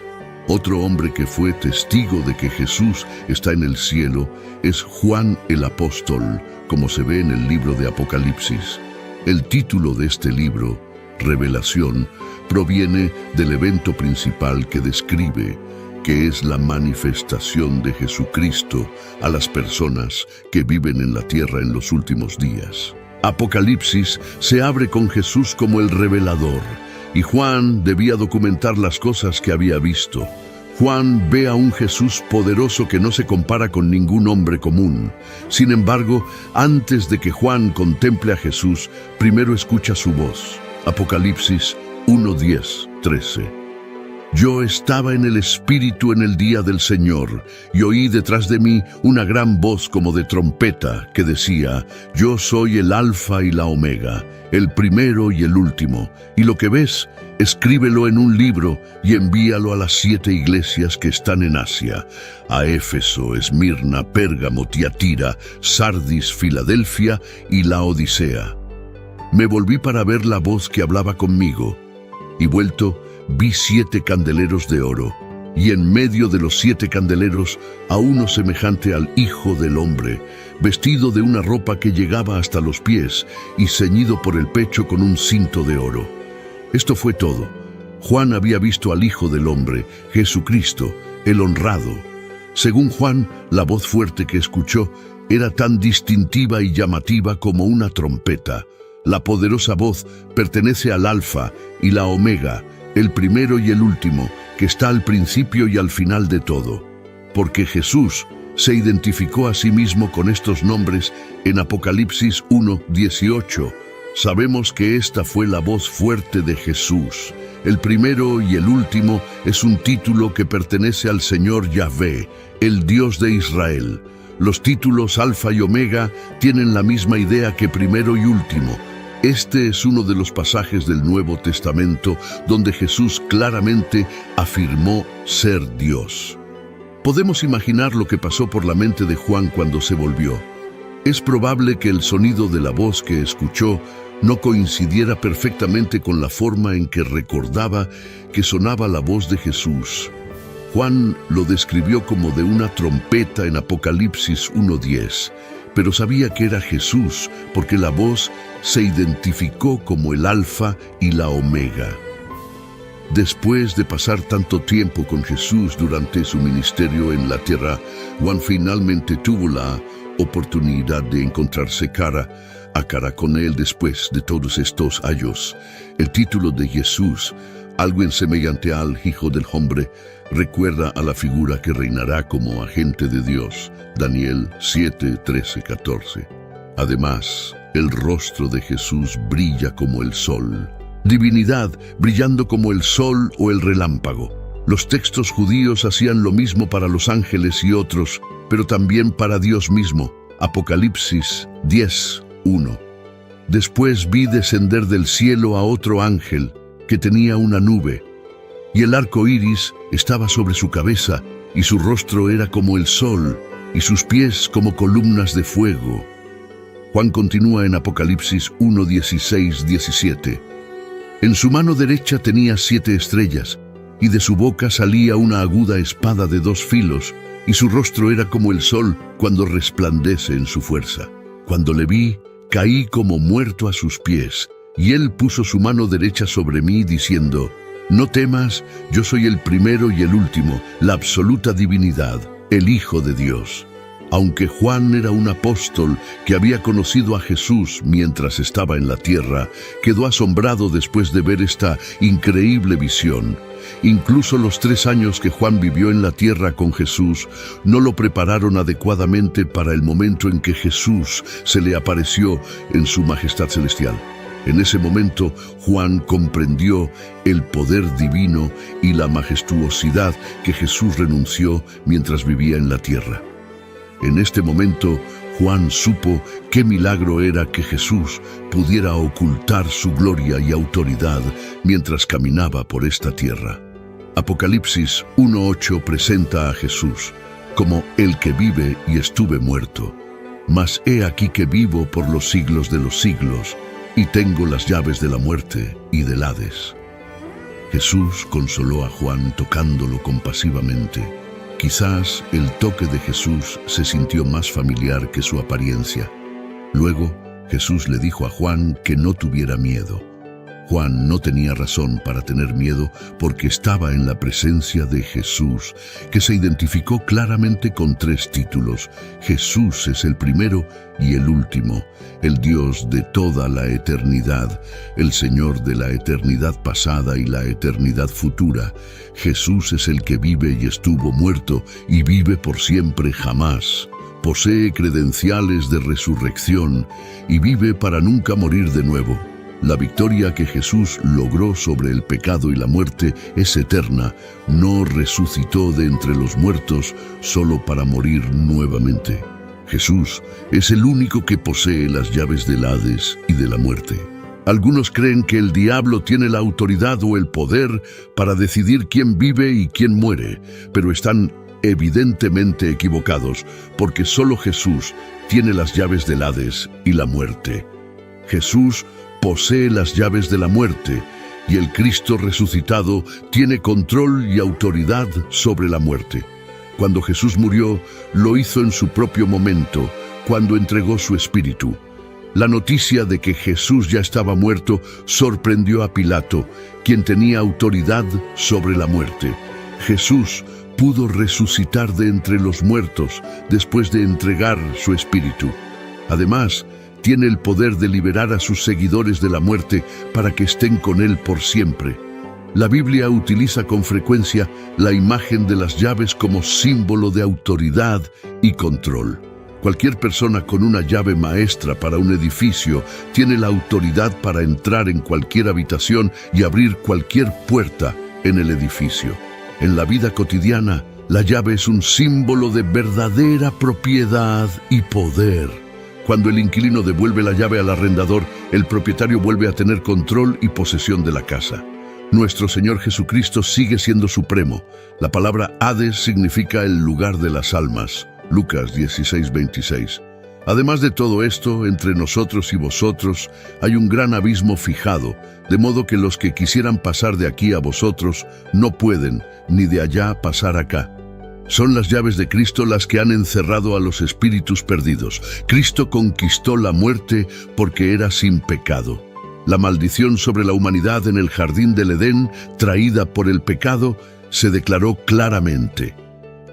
Speaker 1: Otro hombre que fue testigo de que Jesús está en el cielo es Juan el Apóstol, como se ve en el libro de Apocalipsis. El título de este libro, Revelación, proviene del evento principal que describe, que es la manifestación de Jesucristo a las personas que viven en la tierra en los últimos días. Apocalipsis se abre con Jesús como el revelador, y Juan debía documentar las cosas que había visto. Juan ve a un Jesús poderoso que no se compara con ningún hombre común. Sin embargo, antes de que Juan contemple a Jesús, primero escucha su voz. Apocalipsis 1:10-13. Yo estaba en el Espíritu en el día del Señor, y oí detrás de mí una gran voz como de trompeta que decía: Yo soy el Alfa y la Omega, el primero y el último, y lo que ves, escríbelo en un libro y envíalo a las 7 iglesias que están en Asia: a Éfeso, Esmirna, Pérgamo, Tiatira, Sardis, Filadelfia y Laodicea. Me volví para ver la voz que hablaba conmigo, y vuelto, vi 7 candeleros de oro, y en medio de los 7 candeleros a uno semejante al Hijo del Hombre, vestido de una ropa que llegaba hasta los pies y ceñido por el pecho con un cinto de oro. Esto fue todo. Juan había visto al Hijo del Hombre, Jesucristo, el honrado. Según Juan, la voz fuerte que escuchó era tan distintiva y llamativa como una trompeta. La poderosa voz pertenece al Alfa y la Omega, el primero y el último, que está al principio y al final de todo. Porque Jesús se identificó a sí mismo con estos nombres en Apocalipsis 1:18. Sabemos que esta fue la voz fuerte de Jesús. El primero y el último es un título que pertenece al Señor Yahvé, el Dios de Israel. Los títulos Alfa y Omega tienen la misma idea que primero y último. Este es uno de los pasajes del Nuevo Testamento donde Jesús claramente afirmó ser Dios. Podemos imaginar lo que pasó por la mente de Juan cuando se volvió. Es probable que el sonido de la voz que escuchó no coincidiera perfectamente con la forma en que recordaba que sonaba la voz de Jesús. Juan lo describió como de una trompeta en Apocalipsis 1:10, pero sabía que era Jesús porque la voz se identificó como el Alfa y la Omega. Después de pasar tanto tiempo con Jesús durante su ministerio en la tierra, Juan finalmente tuvo la oportunidad de encontrarse cara a cara con él después de todos estos años. El título de Jesús, algo en semejante al Hijo del Hombre, recuerda a la figura que reinará como agente de Dios, Daniel 7:13-14. Además, el rostro de Jesús brilla como el sol. Divinidad brillando como el sol o el relámpago. Los textos judíos hacían lo mismo para los ángeles y otros, pero también para Dios mismo. Apocalipsis 10:1. Después vi descender del cielo a otro ángel que tenía una nube, y el arco iris estaba sobre su cabeza, y su rostro era como el sol, y sus pies como columnas de fuego. Juan continúa en Apocalipsis 1:16-17. En su mano derecha tenía 7 estrellas, y de su boca salía una aguda espada de 2 filos, y su rostro era como el sol cuando resplandece en su fuerza. Cuando le vi, caí como muerto a sus pies, y él puso su mano derecha sobre mí, diciendo: No temas, yo soy el primero y el último, la absoluta divinidad, el Hijo de Dios. Aunque Juan era un apóstol que había conocido a Jesús mientras estaba en la tierra, quedó asombrado después de ver esta increíble visión. Incluso los 3 años que Juan vivió en la tierra con Jesús no lo prepararon adecuadamente para el momento en que Jesús se le apareció en su majestad celestial. En ese momento, Juan comprendió el poder divino y la majestuosidad que Jesús renunció mientras vivía en la tierra. En este momento, Juan supo qué milagro era que Jesús pudiera ocultar su gloria y autoridad mientras caminaba por esta tierra. Apocalipsis 1:8 presenta a Jesús como el que vive y estuve muerto. Mas he aquí que vivo por los siglos de los siglos, y tengo las llaves de la muerte y del Hades. Jesús consoló a Juan tocándolo compasivamente. Quizás el toque de Jesús se sintió más familiar que su apariencia. Luego, Jesús le dijo a Juan que no tuviera miedo. Juan no tenía razón para tener miedo porque estaba en la presencia de Jesús, que se identificó claramente con 3 títulos. Jesús es el primero y el último, el Dios de toda la eternidad, el Señor de la eternidad pasada y la eternidad futura. Jesús es el que vive y estuvo muerto y vive por siempre jamás. Posee credenciales de resurrección y vive para nunca morir de nuevo. La victoria que Jesús logró sobre el pecado y la muerte es eterna. No resucitó de entre los muertos solo para morir nuevamente. Jesús es el único que posee las llaves del Hades y de la muerte. Algunos creen que el diablo tiene la autoridad o el poder para decidir quién vive y quién muere, pero están evidentemente equivocados, porque solo Jesús tiene las llaves del Hades y la muerte. Jesús posee las llaves de la muerte, y el Cristo resucitado tiene control y autoridad sobre la muerte. Cuando Jesús murió, lo hizo en su propio momento, cuando entregó su espíritu. La noticia de que Jesús ya estaba muerto sorprendió a Pilato, quien tenía autoridad sobre la muerte. Jesús pudo resucitar de entre los muertos después de entregar su espíritu. Además, tiene el poder de liberar a sus seguidores de la muerte para que estén con Él por siempre. La Biblia utiliza con frecuencia la imagen de las llaves como símbolo de autoridad y control. Cualquier persona con una llave maestra para un edificio tiene la autoridad para entrar en cualquier habitación y abrir cualquier puerta en el edificio. En la vida cotidiana, la llave es un símbolo de verdadera propiedad y poder. Cuando el inquilino devuelve la llave al arrendador, el propietario vuelve a tener control y posesión de la casa. Nuestro Señor Jesucristo sigue siendo supremo. La palabra Hades significa el lugar de las almas. Lucas 16:26. Además de todo esto, entre nosotros y vosotros hay un gran abismo fijado, de modo que los que quisieran pasar de aquí a vosotros no pueden, ni de allá pasar acá. Son las llaves de Cristo las que han encerrado a los espíritus perdidos. Cristo conquistó la muerte porque era sin pecado. La maldición sobre la humanidad en el jardín del Edén, traída por el pecado, se declaró claramente.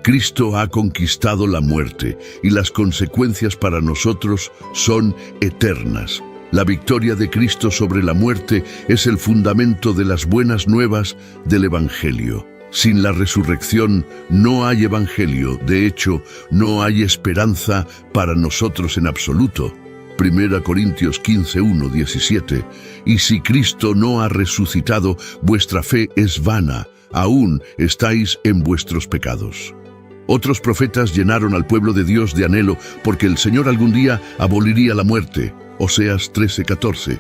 Speaker 1: Cristo ha conquistado la muerte y las consecuencias para nosotros son eternas. La victoria de Cristo sobre la muerte es el fundamento de las buenas nuevas del Evangelio. Sin la resurrección no hay Evangelio, de hecho, no hay esperanza para nosotros en absoluto. 1 Corintios 15:1-17. Y si Cristo no ha resucitado, vuestra fe es vana, aún estáis en vuestros pecados. Otros profetas llenaron al pueblo de Dios de anhelo porque el Señor algún día aboliría la muerte. Oseas 13:14.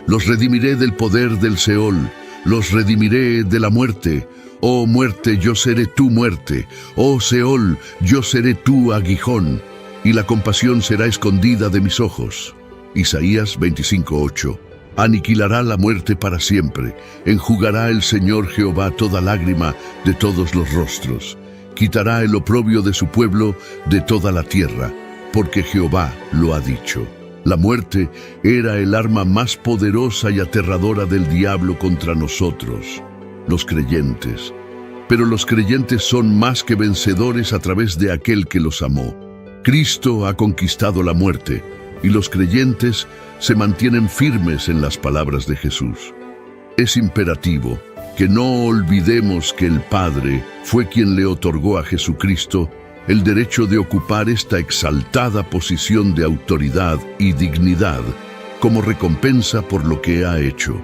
Speaker 1: Los redimiré del poder del Seol, los redimiré de la muerte. Oh muerte, yo seré tu muerte. Oh Seol, yo seré tu aguijón. Y la compasión será escondida de mis ojos. Isaías 25:8. Aniquilará la muerte para siempre. Enjugará el Señor Jehová toda lágrima de todos los rostros. Quitará el oprobio de su pueblo de toda la tierra, porque Jehová lo ha dicho. La muerte era el arma más poderosa y aterradora del diablo contra nosotros, los creyentes. Pero los creyentes son más que vencedores a través de aquel que los amó. Cristo ha conquistado la muerte, y los creyentes se mantienen firmes en las palabras de Jesús. Es imperativo que no olvidemos que el Padre fue quien le otorgó a Jesucristo el derecho de ocupar esta exaltada posición de autoridad y dignidad como recompensa por lo que ha hecho.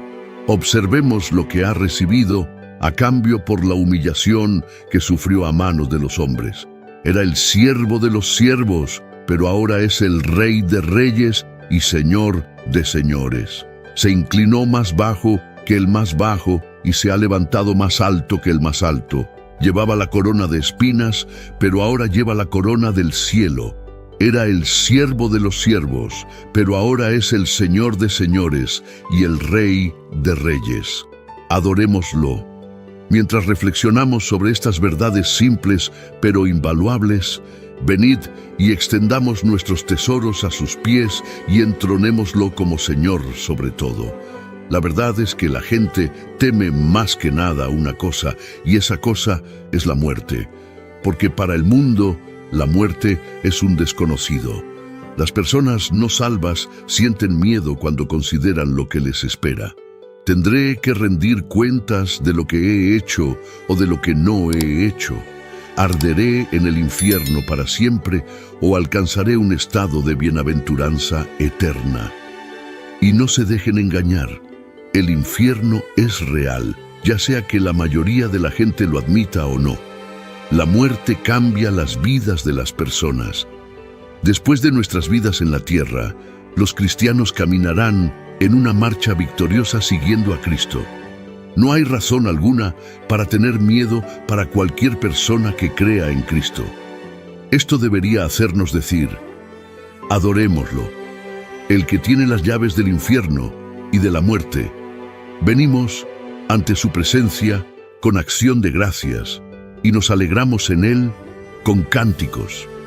Speaker 1: Observemos lo que ha recibido a cambio por la humillación que sufrió a manos de los hombres. Era el siervo de los siervos, pero ahora es el Rey de reyes y Señor de señores. Se inclinó más bajo que el más bajo y se ha levantado más alto que el más alto. Llevaba la corona de espinas, pero ahora lleva la corona del cielo. Era el siervo de los siervos, pero ahora es el Señor de señores y el Rey de reyes. Adorémoslo. Mientras reflexionamos sobre estas verdades simples pero invaluables, venid y extendamos nuestros tesoros a sus pies y entronémoslo como Señor sobre todo. La verdad es que la gente teme más que nada una cosa, y esa cosa es la muerte, porque para el mundo la muerte es un desconocido. Las personas no salvas sienten miedo cuando consideran lo que les espera. ¿Tendré que rendir cuentas de lo que he hecho o de lo que no he hecho? ¿Arderé en el infierno para siempre o alcanzaré un estado de bienaventuranza eterna? Y no se dejen engañar. El infierno es real, ya sea que la mayoría de la gente lo admita o no. La muerte cambia las vidas de las personas. Después de nuestras vidas en la tierra, los cristianos caminarán en una marcha victoriosa siguiendo a Cristo. No hay razón alguna para tener miedo para cualquier persona que crea en Cristo. Esto debería hacernos decir: adorémoslo, el que tiene las llaves del infierno y de la muerte. Venimos ante su presencia con acción de gracias y nos alegramos en él con cánticos.